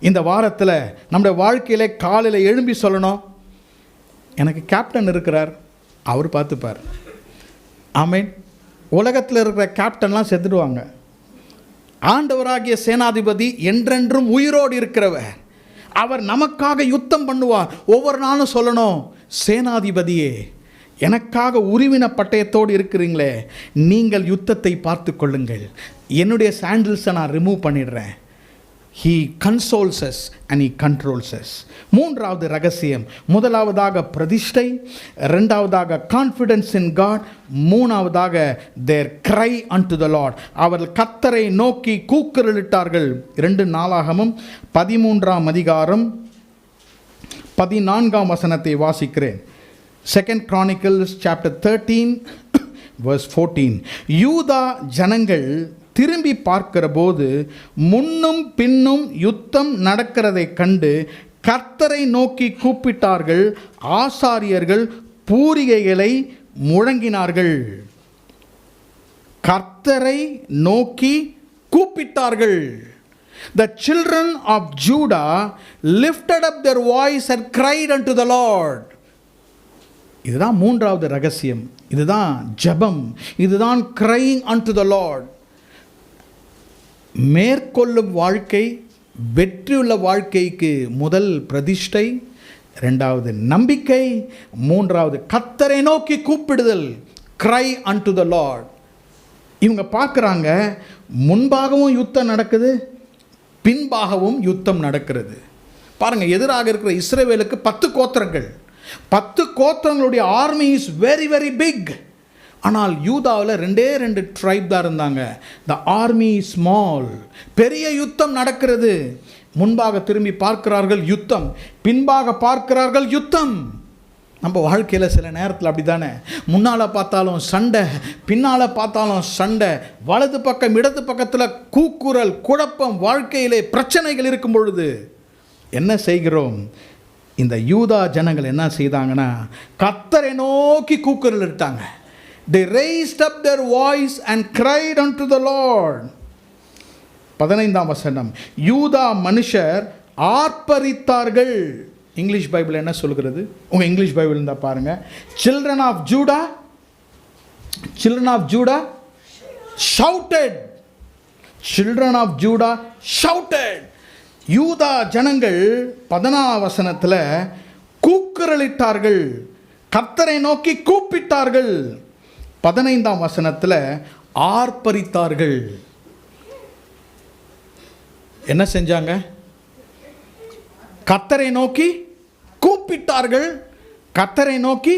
இந்த வாரத்தில் நம்முடைய வாழ்க்கையில் காலையில் எழும்பி சொல்லணும், எனக்கு கேப்டன் இருக்கிறார், அவர் பார்த்துப்பார். ஆமென். உலகத்தில் இருக்கிற கேப்டன்லாம் செத்துடுவாங்க. ஆண்டவராகிய சேனாதிபதி என்றென்றும் உயிரோடு இருக்கிறவர். அவர் நமக்காக யுத்தம் பண்ணுவார். ஒவ்வொரு நாளும் சொல்லணும், சேனாதிபதியே எனக்காக உருவின பட்டயத்தோடு இருக்கிறீங்களே, நீங்கள் யுத்தத்தை பார்த்து கொள்ளுங்கள், என்னுடைய சாண்டில்ஸை நான் ரிமூவ் பண்ணிடுறேன். He consoles us and he controls us. மூன்றாவது ரகசியம், முதலாவதாக பிரதிஷ்டை, இரண்டாவதாக கான்ஃபிடன்ஸ் இன் காட், மூணாவதாக their cry unto the Lord. அவர்கள் கர்த்தரை நோக்கி கூக்குரலிட்டார்கள். 2 நாளாகமம் 13ஆம் அதிகாரம் 14ஆம் வசனத்தை வாசிக்கிறேன். 2 Chronicles chapter 13 verse 14. யூதா ஜனங்கள் திரும்பி பார்க்கிற போது முன்னும் பின்னும் யுத்தம் நடக்கிறதை கண்டு கர்த்தரை நோக்கி கூப்பிட்டார்கள். ஆசாரியர்கள் பூரிகைகளை முழங்கினார்கள். கர்த்தரை நோக்கி கூப்பிட்டார்கள். The children of Judah lifted up their voice and cried unto the Lord. இதுதான் மூன்றாவது ரகசியம். இதுதான் ஜெபம். இதுதான் crying unto the Lord. மேற்கொள்ளும் வாழ்க்கை, வெற்றியுள்ள வாழ்க்கைக்கு முதல் பிரதிஷ்டை, இரண்டாவது நம்பிக்கை, மூன்றாவது கர்த்தரை நோக்கி கூப்பிடுதல், cry unto the Lord. இவங்க பார்க்குறாங்க, முன்பாகவும் யுத்தம் நடக்குது, பின்பாகவும் யுத்தம் நடக்கிறது. பாருங்கள், எதிராக இருக்கிற இஸ்ரவேலுக்கு 10 கோத்திரங்கள், 10 கோத்திரங்களுடைய army is very very big. ஆனால் யூதாவில் 2 ட்ரைப் தான் இருந்தாங்க. The army small. பெரிய யுத்தம் நடக்கிறது. முன்பாக திரும்பி பார்க்கிறார்கள் யுத்தம், பின்பாக பார்க்கிறார்கள் யுத்தம். நம்ம வாழ்க்கையில் சில நேரத்தில் அப்படி தானே, முன்னால் பார்த்தாலும் சண்டை, பின்னால் பார்த்தாலும் சண்டை, வலது பக்கம் இடது பக்கத்தில் கூக்குரல், குழப்பம், வாழ்க்கையிலே பிரச்சனைகள் இருக்கும் பொழுது என்ன செய்கிறோம்? இந்த யூதா ஜனங்கள் என்ன செய்தாங்கன்னா, கர்த்தரை நோக்கி கூக்குரல் இட்டாங்க. They raised up their voice and cried unto the Lord. 15ஆம் வசனம், யூதா மனுஷர் ஆர்ப்பரித்தார்கள். இங்கிலீஷ் பைபிள் என்ன சொல்கிறது? உங்கள் இங்கிலீஷ் பைபிள் இருந்தால் பாருங்கள். Children of Judah shouted. Children of Judah shouted. யூதா ஜனங்கள் 14ஆம் வசனத்தில் கூக்குரலிட்டார்கள், கர்த்தரை நோக்கி கூப்பிட்டார்கள். 15ஆம் வசனத்தில் ஆர்ப்பரித்தார்கள். என்ன செஞ்சாங்க? கர்த்தரை நோக்கி கூப்பிட்டார்கள், கர்த்தரை நோக்கி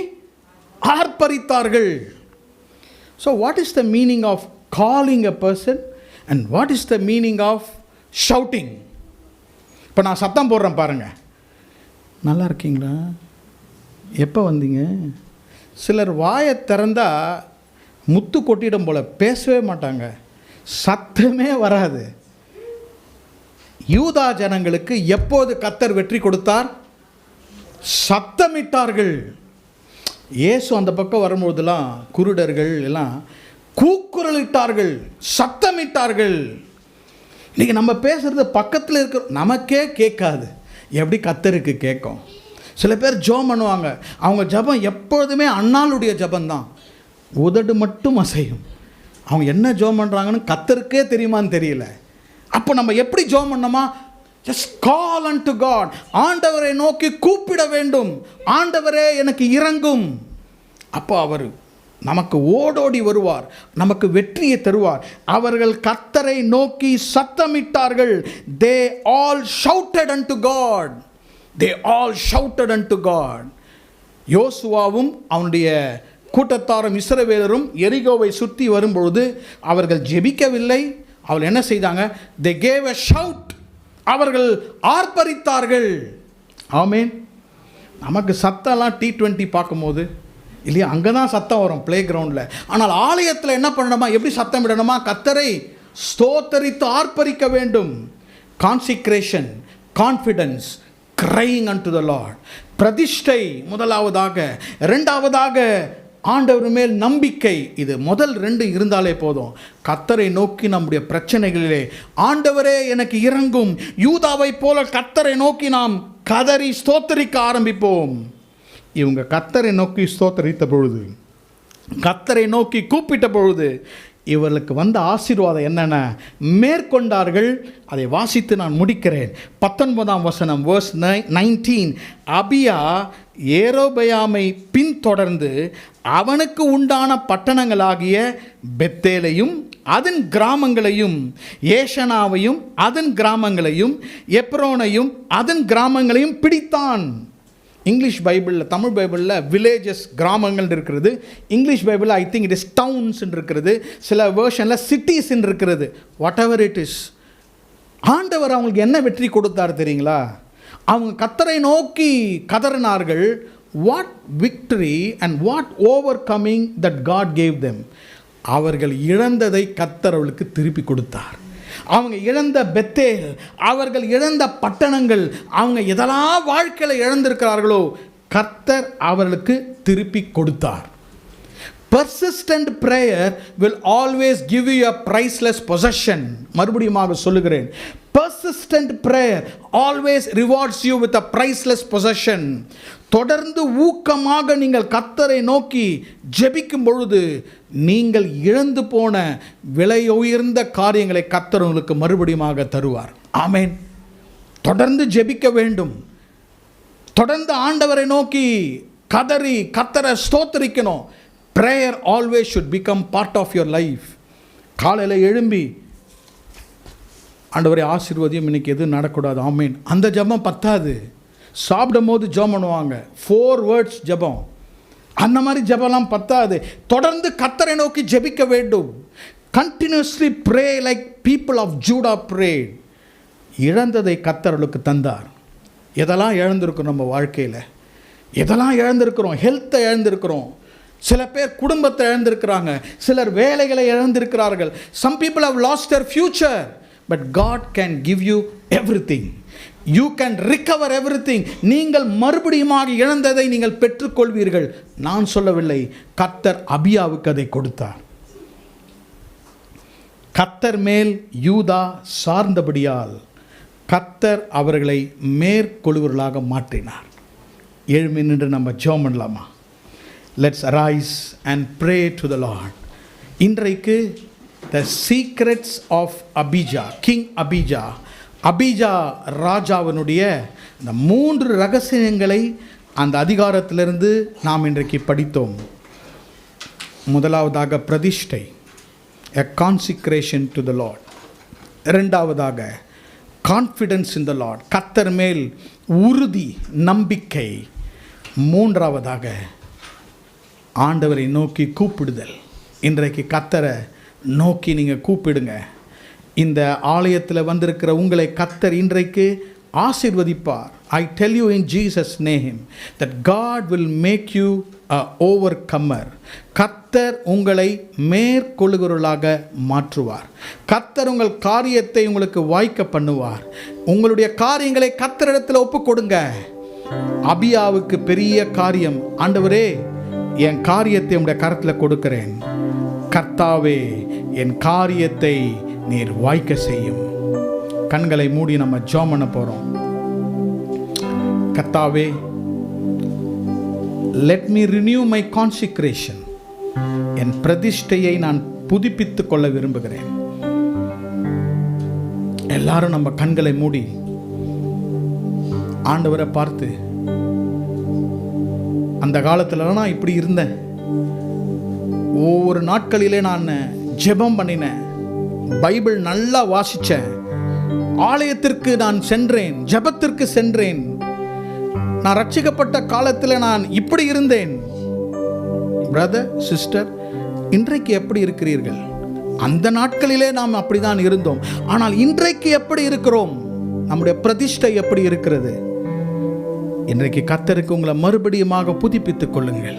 ஆர்ப்பரித்தார்கள். So what is the meaning of calling a person and what is the meaning of shouting? இப்போ நான் சத்தம் போடுறேன் பாருங்கள். நல்லா இருக்கீங்களா? எப்போ வந்தீங்க? சிலர் வாயை திறந்தால் முத்து கொட்டிடும் போல் பேசவே மாட்டாங்க, சத்தமே வராது. யூதா ஜனங்களுக்கு எப்போது கர்த்தர் வெற்றி கொடுத்தார்? சத்தமிட்டார்கள். இயேசு அந்த பக்கம் வரும்போதெல்லாம் குருடர்கள் எல்லாம் கூக்குரலிட்டார்கள், சத்தமிட்டார்கள். இன்றைக்கி நம்ம பேசுகிறது பக்கத்தில் இருக்கிற நமக்கே கேட்காது, எப்படி கர்த்தருக்கு கேட்கும்? சில பேர் ஜெபம் பண்ணுவாங்க, அவங்க ஜெபம் எப்பொழுதுமே அண்ணாளுடைய ஜெபந்தான், உதடு மட்டும் அசையும். அவங்க என்ன ஜெபம் பண்ணுறாங்கன்னு கர்த்தருக்கே தெரியுமான்னு தெரியல. அப்போ நம்ம எப்படி ஜெபம் பண்ணோமா? Just call unto God. ஆண்டவரை நோக்கி கூப்பிட வேண்டும். ஆண்டவரே எனக்கு இறங்கும். அப்போ அவர் நமக்கு ஓடோடி வருவார், நமக்கு வெற்றியை தருவார். அவர்கள் கர்த்தரை நோக்கி சத்தமிட்டார்கள். They all shouted unto God. They all shouted unto God. யோசுவாவும் அவனுடைய கூட்டத்தாரும் இஸ்ரவேலரும் எரிகோவை சுற்றி வரும்பொழுது அவர்கள் ஜெபிக்கவில்லை. அவர்கள் என்ன செய்தாங்க? They gave a shout. அவர்கள் ஆர்ப்பரித்தார்கள். ஆமென். நமக்கு சத்தம்லாம் T20 பார்க்கும்போது இல்லையா, அங்கே தான் சத்தம் வரும் பிளே கிரவுண்டில். ஆனால் ஆலயத்தில் என்ன பண்ணணுமா, எப்படி சத்தம் விடணுமா, கர்த்தரை ஸ்தோத்தரித்து ஆர்ப்பரிக்க வேண்டும். Consecration, confidence, crying and the Lord. பிரதிஷ்டை முதலாவதாக, இரண்டாவதாக ஆண்டவர் மேல் நம்பிக்கை. இது முதல் 2 இருந்தாலே போதும். கர்த்தரை நோக்கி நம்முடைய பிரச்சனைகளிலே, ஆண்டவரே எனக்கு இறங்கும், யூதாவை போல கர்த்தரை நோக்கி நாம் கதறி ஸ்தோத்தரிக்க ஆரம்பிப்போம். இவங்க கர்த்தரை நோக்கி ஸ்தோத்தரித்த பொழுது, கர்த்தரை நோக்கி கூப்பிட்ட பொழுது இவர்களுக்கு வந்த ஆசீர்வாதம் என்னென்ன மேற்கொண்டார்கள். அதை வாசித்து நான் முடிக்கிறேன். 19ஆம் வசனம், verse 19. அபியா ஏரோபயாமை பின்தொடர்ந்து அவனுக்கு உண்டான பட்டணங்களாகிய பெத்தேலையும் அதன் கிராமங்களையும், ஏஷனாவையும் அதன் கிராமங்களையும், எப்ரோனையும் அதன் கிராமங்களையும் பிடித்தான். இங்கிலீஷ் பைபிளில், தமிழ் பைபிளில் வில்லேஜஸ் கிராமங்கள் இருக்கிறது. இங்கிலீஷ் பைபிளில் I think it is towns இருக்கிறது. சில வேர்ஷனில் சிட்டிஸ் இருக்கிறது. வாட் எவர் இட் இஸ், ஆண்டவர் அவங்களுக்கு என்ன வெற்றி கொடுத்தார் தெரியுங்களா? அவங்க கர்த்தரை நோக்கி கதறினார்கள். What victory and what overcoming that God gave them. அவர்கள் இழந்ததை கர்த்தர் அவர்களுக்கு திருப்பி கொடுத்தார். அவங்க இழந்த பெத்தேல், அவர்கள் இழந்த பட்டணங்கள், அவங்க எதெல்லாம் வாழ்க்கையில் இழந்திருக்கிறார்களோ கர்த்தர் அவர்களுக்கு திருப்பி கொடுத்தார். Persistent prayer will always give you a priceless possession. மறுபடியும் சொல்லுகிறேன், persistent prayer always rewards you with a priceless possession. தொடர்ந்து ஊக்கமாக நீங்கள் கர்த்தரை நோக்கி ஜெபிக்கும் பொழுது நீங்கள் இழந்து போன விலை உயர்ந்த காரியங்களை கர்த்தர் உங்களுக்கு மறுபடியும் தருவார். ஆமென். தொடர்ந்து ஜெபிக்க வேண்டும். தொடர்ந்து ஆண்டவரை நோக்கி கதறி கர்த்தரை ஸ்தோத்திரிக்கணும். Prayer always should become part of your life. காலையில் எழும்பி ஆண்டவரை ஆசீர்வதியும், இன்னைக்கு எதுவும் நடக்கூடாது, ஆமீன். அந்த ஜெபம் பத்தாது. சாப்பிடும் போது ஜெபம் பண்ணுவாங்க, 4 words ஜெபம். அந்த மாதிரி ஜெபம்லாம் பத்தாது. தொடர்ந்து கர்த்தரை நோக்கி ஜெபிக்க வேண்டும். Continuously pray like people of Judah prayed. இழந்ததை கர்த்தர்களுக்கு தந்தார். எதெல்லாம் இழந்திருக்கிறோம் நம்ம வாழ்க்கையில், எதெல்லாம் இழந்திருக்கிறோம்? ஹெல்த்தை இழந்திருக்கிறோம். சில பேர் குடும்பத்தை இழந்திருக்கிறாங்க, சிலர் வேலைகளை இழந்திருக்கிறார்கள். Some people have lost their future, but God can give you everything. You can recover everything. நீங்கள் மறுபடியுமாக இழந்ததை நீங்கள் பெற்றுக்கொள்வீர்கள். நான் சொல்லவில்லை, கர்த்தர் அபியாவுக்கு அதை கொடுத்தார். கர்த்தர் மேல் யூதா சார்ந்தபடியால் கர்த்தர் அவர்களை மேற்கொள்வர்களாக மாற்றினார். எழும்பி நின்று நம்ம ஜெபம் பண்ணலாமா? Let's arise and pray to the Lord. இன்றைக்கு the secrets of Abijah, King Abijah, Abhija ராஜாவினுடைய இந்த 3 ரகசியங்களை அந்த அதிகாரத்திலிருந்து நாம் இன்றைக்கு படித்தோம். முதலாவதாக பிரதிஷ்டை, a consecration to the Lord. இரண்டாவதாக கான்ஃபிடன்ஸ் இன் த லார்ட், கர்த்தர் மேல் உறுதி, நம்பிக்கை. மூன்றாவதாக ஆண்டவரை நோக்கி கூப்பிடுதல். இன்றைக்கு கர்த்தரை நோக்கி நீங்கள் கூப்பிடுங்க. இந்த ஆலயத்தில் வந்திருக்கிற உங்களை கர்த்தர் இன்றைக்கு ஆசீர்வதிப்பார். I tell you in Jesus' name that God will make you a overcomer. கர்த்தர் உங்களை மேற்கொள்ளுகிறவர்களாக மாற்றுவார். கர்த்தர் உங்கள் காரியத்தை உங்களுக்கு வாய்க்க பண்ணுவார். உங்களுடைய காரியங்களை கர்த்தரிடத்தில் ஒப்பு கொடுங்க. அபியாவுக்கு பெரிய காரியம், ஆண்டவரே என் காரியத்தை உங்களுடைய கரத்தில் கொடுக்கிறேன், கர்த்தாவே என் காரியத்தை நீர் வாய்க்க செய்யும். கண்களை மூடி நம்ம ஜெபம் பண்ண போறோம். கர்த்தாவே, let me renew my consecration. என் பிரதிஷ்டையை நான் புதுப்பித்துக் கொள்ள விரும்புகிறேன். எல்லாரும் நம்ம கண்களை மூடி ஆண்டவரை பார்த்து, அந்த காலத்துல நான் இப்படி இருந்தேன், ஒவ்வொரு நாட்களிலே நான் ஜெபம் பண்ணினேன், பைபிள் நல்லா வாசிச்சேன், ஆலயத்திற்கு நான் சென்றேன், ஜெபத்திற்கு சென்றேன், நான் ரட்சிக்கப்பட்ட காலத்தில் நான் இப்படி இருந்தேன். பிரதர், சிஸ்டர், இன்றைக்கு எப்படி இருக்கிறீர்கள்? அந்த நாட்களிலே நாம் அப்படிதான் இருந்தோம். ஆனால் இன்றைக்கு எப்படி இருக்கிறோம்? நம்முடைய பிரதிஷ்டை எப்படி இருக்கிறது? இன்றைக்கு கர்த்தருக்கு உங்களை மறுபடியுமாக புதுப்பித்துக் கொள்ளுங்கள்.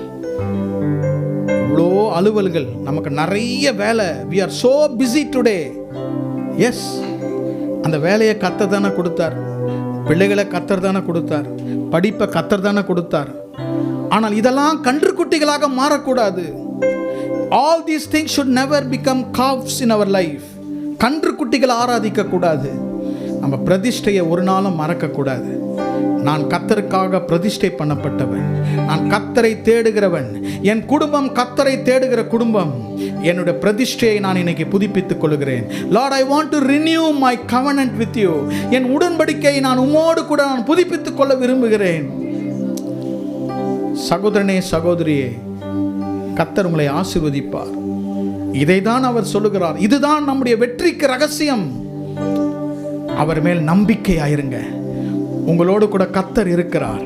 இவ்வளோ அலுவல்கள், நமக்கு நிறைய வேலை. we are so busy today. Yes, அந்த வேலையை கர்த்தர் தானே கொடுத்தார், பிள்ளைகளை கர்த்தர் தானே கொடுத்தார், படிப்பை கர்த்தர் தானே கொடுத்தார். ஆனால் இதெல்லாம் கன்றுக்குட்டிகளாக மாறக்கூடாது. all these things should never become calves in our life. கன்றுக்குட்டிகளை ஆராதிக்க கூடாது. நம்ம பிரதிஷ்டையை ஒரு நாளும் மறக்கக்கூடாது. நான் கர்த்தருக்காக பிரதிஷ்டை பண்ணப்பட்டவன், நான் கர்த்தரை தேடுகிறவன், என் குடும்பம் கர்த்தரை தேடுகிற குடும்பம். என்னுடைய பிரதிஷ்டையை நான் இன்னைக்கு புதுப்பித்துக் கொள்கிறேன். Lord, I want to renew my covenant with you. என் உடன்படிக்கையை நான் உம்மோடு கூட நான் புதுப்பித்துக் கொள்ள விரும்புகிறேன். சகோதரனே, சகோதரியே, கர்த்தர் உங்களை ஆசீர்வதிப்பார். இதைதான் அவர் சொல்லுகிறார். இதுதான் நம்முடைய வெற்றிக்கு ரகசியம். அவர் மேல் நம்பிக்கையாயிருங்க. உங்களோடு கூட கர்த்தர் இருக்கிறார்.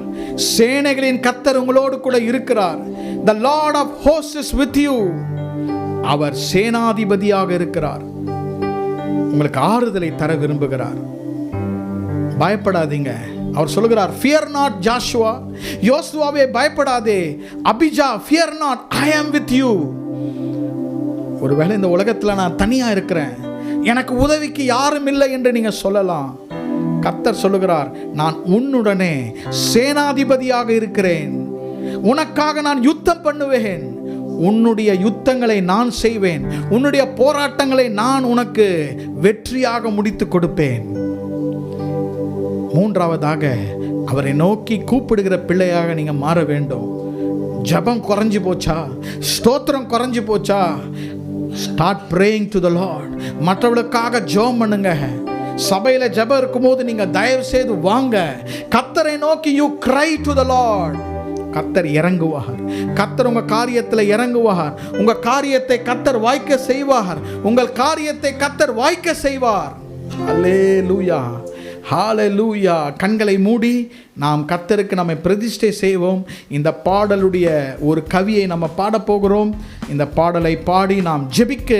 சேனைகளின் கர்த்தர் உங்களோடு கூட இருக்கிறார். The Lord of hosts is with you. அவர் சேனாதிபதியாக இருக்கிறார். உங்களுக்கு ஆறுதலை தர விரும்புகிறார். பயப்படாதீங்க. அவர் சொல்லுகிறார், fear not Joshua. யோசுவாவே பயப்படாதே. Abhija, fear not, I am with you. ஒருவேளை இந்த உலகத்தில் நான் தனியா இருக்கிறேன், எனக்கு உதவிக்கு யாரும் இல்லை என்று நீங்க சொல்லலாம். கர்த்தர் சொல்லுகிறார், நான் உன்னுடனே சேனாதிபதியாக இருக்கிறேன். உனக்காக நான் யுத்தம் பண்ணுவேன். உன்னுடைய யுத்தங்களை நான் செய்வேன். உன்னுடைய போராட்டங்களை நான் உனக்கு வெற்றியாக முடித்து கொடுப்பேன். மூன்றாவதாக, அவரை நோக்கி கூப்பிடுகிற பிள்ளையாக நீங்க மாற வேண்டும். ஜெபம் குறைஞ்சு போச்சா? ஸ்தோத்திரம் குறைஞ்சு போச்சா? Start praying to the Lord. மற்றவர்களுக்காக ஜெபம் பண்ணுங்க. சபையில ஜெபம் இருக்கும்போது நீங்க தயவு செய்து வாங்க. கர்த்தரை நோக்கி you cry to the Lord. கர்த்தர் இறங்குவார். கர்த்தர் உங்க காரியத்தில் இறங்குவார். உங்க காரியத்தை கர்த்தர் வாய்க்க செய்வார். உங்கள் காரியத்தை கர்த்தர் வாய்க்க செய்வார். அல்லேலூயா, ஹalleluya. கண்களை மூடி நாம் கர்த்தருக்கு நம்மை பிரதிஷ்டை செய்வோம். இந்த பாடலுடைய ஒரு கவியை நம்ம பாட போகிறோம். இந்த பாடலை பாடி நாம் ஜெபிக்க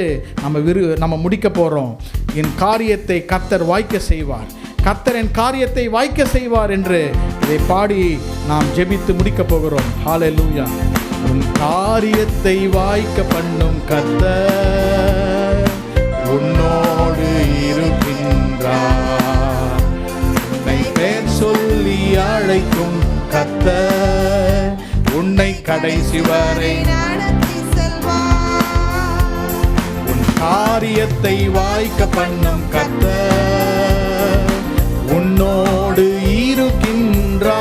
நம்ம முடிக்க போகிறோம். என் காரியத்தை கர்த்தர் வாய்க்க செய்வார், கர்த்தர் என் காரியத்தை வாய்க்க செய்வார் என்று இதை பாடி நாம் ஜெபித்து முடிக்க போகிறோம். ஹalleluya. உன் காரியத்தை வாய்க்க பண்ணும் கர்த்தர் உன்னோடு இருக்கின்றார். சொல்லி அழைக்கும் கர்த்தர் உன்னை கடைசி வரை நடத்தி செல்வார். உன் காரியத்தை வாய்க்க பண்ணும் கர்த்தர் உன்னோடு இருக்கின்றார்.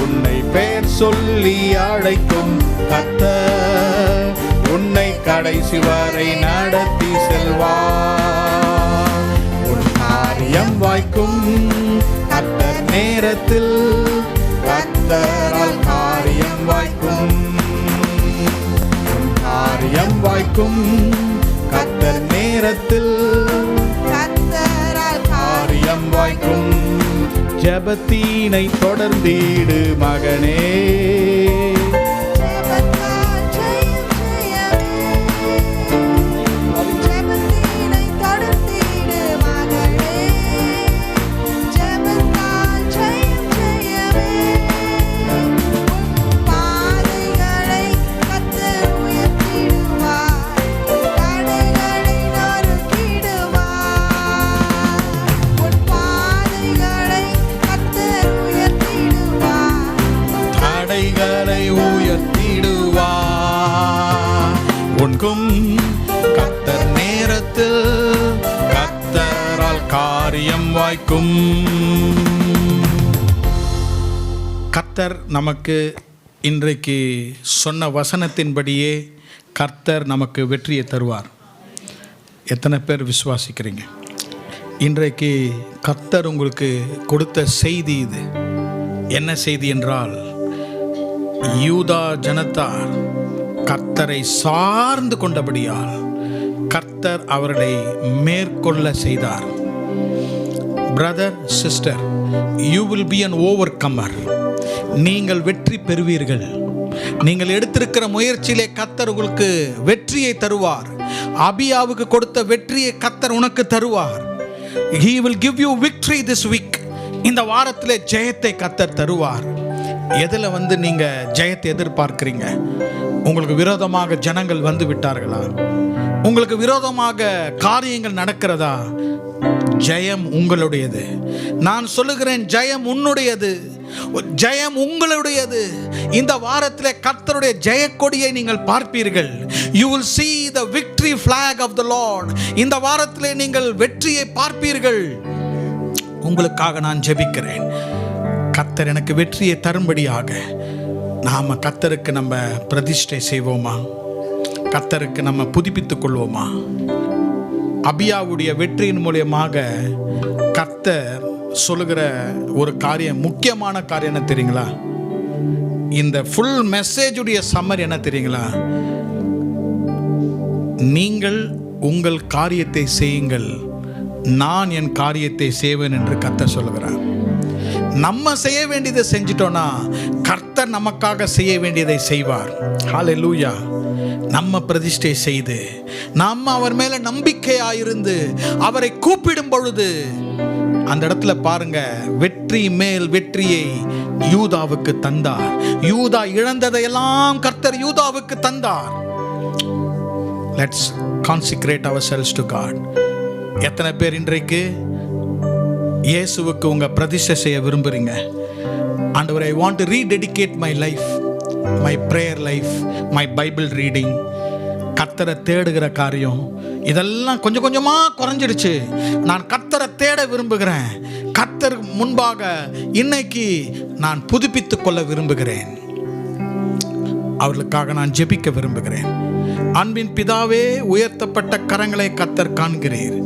உன்னை பெயர் சொல்லி அழைக்கும் கர்த்தர் உன்னை கடைசி வரை நடத்தி செல்வார். உன் காரியம் வாய்க்கும் கர்த்தர் நேரத்தில், கர்த்தரால் காரியம் வாய்க்கும். காரியம் வாய்க்கும் கர்த்தர் நேரத்தில், கர்த்தரால் காரியம் வாய்க்கும். ஜெபத்தினை தொடர்ந்திடு மகனே, கர்த்தர் நேரத்தில், கர்த்தரால் காரியம் வாய்க்கும். கர்த்தர் நமக்கு இன்றைக்கு சொன்ன வசனத்தின்படியே கர்த்தர் நமக்கு வெற்றியை தருவார். எத்தனை பேர் விசுவாசிக்கிறீங்க? இன்றைக்கு கர்த்தர் உங்களுக்கு கொடுத்த செய்தி இது. என்ன செய்தி என்றால், யூதா ஜனத்தார் கர்த்தரை சார்ந்து கொண்டபடியால் கர்த்தர் அவர்களை மேற்கொள்ள செய்தார். Brother, sister, you will be an overcomer. நீங்கள் வெற்றி பெறுவீர்கள். நீங்கள் எடுத்திருக்கிற முயற்சியிலே கர்த்தர் உங்களுக்கு வெற்றியை தருவார். அபியாவுக்கு கொடுத்த வெற்றியை கர்த்தர் உனக்கு தருவார். He will give you victory this week. இந்த வாரத்திலே ஜெயத்தை கர்த்தர் தருவார். எதில் நீங்க ஜெயத்தை எதிர்பார்க்கிறீங்க? உங்களுக்கு விரோதமாக ஜனங்கள் வந்து விட்டார்களா? உங்களுக்கு விரோதமாக காரியங்கள் நடக்கிறதா? ஜெயம் உங்களுடையது. நான் சொல்லுகிறேன், ஜெயம் உன்னுடையது, ஜெயம் உங்களுடையது. இந்த வாரத்திலே கர்த்தருடைய ஜெயக்கொடியை நீங்கள் பார்ப்பீர்கள். You will see the victory flag of the Lord. இந்த வாரத்திலே நீங்கள் வெற்றியை பார்ப்பீர்கள். உங்களுக்காக நான் ஜெபிக்கிறேன். கர்த்தர் எனக்கு வெற்றியை தரும்படியாக நாம கர்த்தருக்கு நம்ம பிரதிஷ்டை செய்வோமா? கர்த்தருக்கு நம்ம புதுப்பித்துக் கொள்வோமா? அபியாவுடைய வெற்றியின் மூலியமாக கர்த்தர் சொல்லுகிற ஒரு காரியம், முக்கியமான காரியம் என்ன தெரியுங்களா? இந்த ஃபுல் மெசேஜுடைய சம்மர் என்ன தெரியுங்களா? நீங்கள் உங்கள் காரியத்தை செய்யுங்கள், நான் என் காரியத்தை செய்வேன் என்று கர்த்தர் சொல்லுகிறார். நம்ம செய்ய வேண்டியதை செஞ்சிட்டோம்னா கர்த்தர் நமக்காக செய்ய வேண்டியதை செய்வார். ஹல்லேலூயா. நம்ம பிரதிஷ்டை செய்து நம்ம அவர் மேல நம்பிக்கையாயிருந்து அவரை கூப்பிடும் பொழுது அந்த இடத்துல பாருங்க, வெற்றி மேல் வெற்றியை யூதாவுக்கு தந்தார். யூதா இழந்ததையெல்லாம் கர்த்தர் யூதாவுக்கு தந்தார். Let's consecrate ourselves to God. எத்தனை பேர் இன்றைக்கு இயேசுவுக்கு உங்க பிரதிஷ்டை செய்ய விரும்புறீங்க? ஆண்டவரே, I want to rededicate my life, my prayer life, my Bible reading. கர்த்தரை தேடுகிற காரியம் இதெல்லாம் கொஞ்சம் கொஞ்சமா குறைஞ்சிடுச்சு. நான் கர்த்தரை தேட விரும்புகிறேன். கர்த்தர் முன்பாக இன்னைக்கு நான் புதுப்பித்துக் கொள்ள விரும்புகிறேன். அவர்களுக்காக நான் ஜெபிக்க விரும்புகிறேன். அன்பின் பிதாவே, உயர்த்தப்பட்ட கரங்களை கர்த்தர் காண்கிறீர்.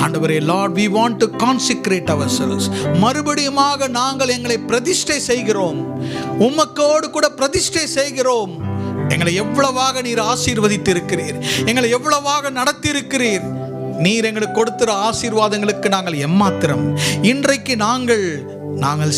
ஆண்டவரே, Lord, we want to consecrate ourselves. மறுபடியுமாக நாங்கள் எங்களை பிரதிஷ்டை செய்கிறோம். உமக்கோடு கூட பிரதிஷ்டை செய்கிறோம். எங்களை எவ்வளவாக நீர் ஆசீர்வதித்து இருக்கிறீர், எங்களை எவ்வளவாக நடத்தி இருக்கிறீர். நீர் எங்களுக்கு கொடுக்கிற ஆசீர்வாதங்களுக்கு நாங்கள் எம்மாத்திரம். இன்றைக்கு நாங்கள்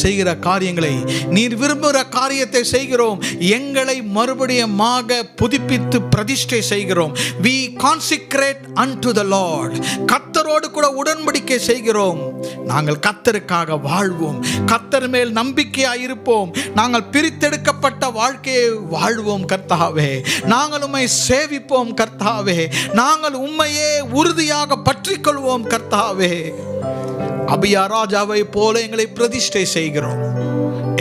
செய்கிற காரியங்களை, நீர் விரும்புகிற காரியத்தை செய்கிறோம். எங்களை மறுபடியுமாக புதுப்பித்து பிரதிஷ்டை செய்கிறோம். We consecrate unto the Lord. கர்த்தரோடு கூட உடன்படிக்கை செய்கிறோம். நாங்கள் கர்த்தருக்காக வாழ்வோம், கர்த்தர் மேல் நம்பிக்கையாய் இருப்போம். நாங்கள் பிரித்தெடுக்கப்பட்ட வாழ்க்கையை வாழ்வோம் கர்த்தாவே. நாங்கள் உம்மை சேவிப்போம் கர்த்தாவே. நாங்கள் உம்மையே உறுதியாக பற்றிக் கொள்வோம் கர்த்தாவே. அபியா ராஜாவை போல எங்களை பிரதிஷ்டை செய்கிறோம்.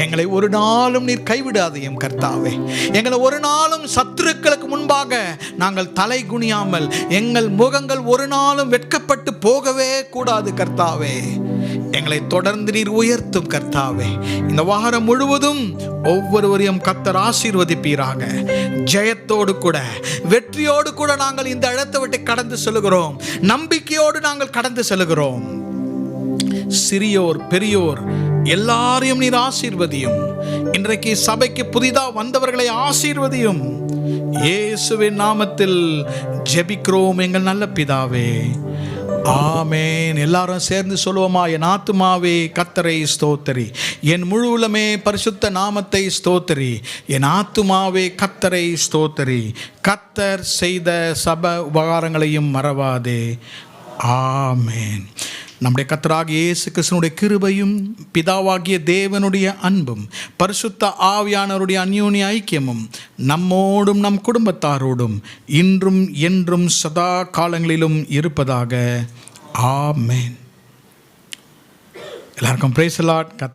எங்களை ஒரு நாளும் நீர் கைவிடாதையும் கர்த்தாவே. எங்களை ஒரு நாளும் சத்துருக்களுக்கு முன்பாக நாங்கள் தலை குனியாமல், எங்கள் முகங்கள் ஒரு நாளும் வெட்கப்பட்டு போகவே கூடாது கர்த்தாவே. எங்களை தொடர்ந்து நீர் உயர்த்தும் கர்த்தாவே. இந்த வாரம் முழுவதும் ஒவ்வொருவரையும் கர்த்தர் ஆசீர்வதிப்பீராக. ஜெயத்தோடு கூட, வெற்றியோடு கூட நாங்கள் இந்த இடத்தை விட்டு கடந்து செல்கிறோம். நம்பிக்கையோடு நாங்கள் கடந்து செல்கிறோம். சிறியோர் பெரியோர் எல்லாரையும் நீர் ஆசீர்வதியும். இன்றைக்கு சபைக்கு புதிதா வந்தவர்களை ஆசீர்வதியும். இயேசுவின் நாமத்தில் ஜெபிக்கிறோம் எங்கள் நல்ல பிதாவே, ஆமென். எல்லாரும் சேர்ந்து சொல்லுவோமா? என் ஆத்துமாவே கர்த்தரை ஸ்தோத்திரி, என் முழு உள்ளமே பரிசுத்த நாமத்தை ஸ்தோத்திரி. என் ஆத்துமாவே கர்த்தரை ஸ்தோத்திரி, கர்த்தர் செய்த சப உபகாரங்களையும் மறவாதே. ஆமென். நம்முடைய கர்த்தராகிய இயேசு கிறிஸ்துவினுடைய கிருபையும், பிதாவாகிய தேவனுடைய அன்பும், பரிசுத்த ஆவியானவருடைய அந்யோன்ய ஐக்கியமும் நம்மோடும் நம் குடும்பத்தாரோடும் இன்றும் என்றும் சதா காலங்களிலும் இருப்பதாக. ஆமென். எல்லாருக்கும் பிரைஸ் தி லார்ட்.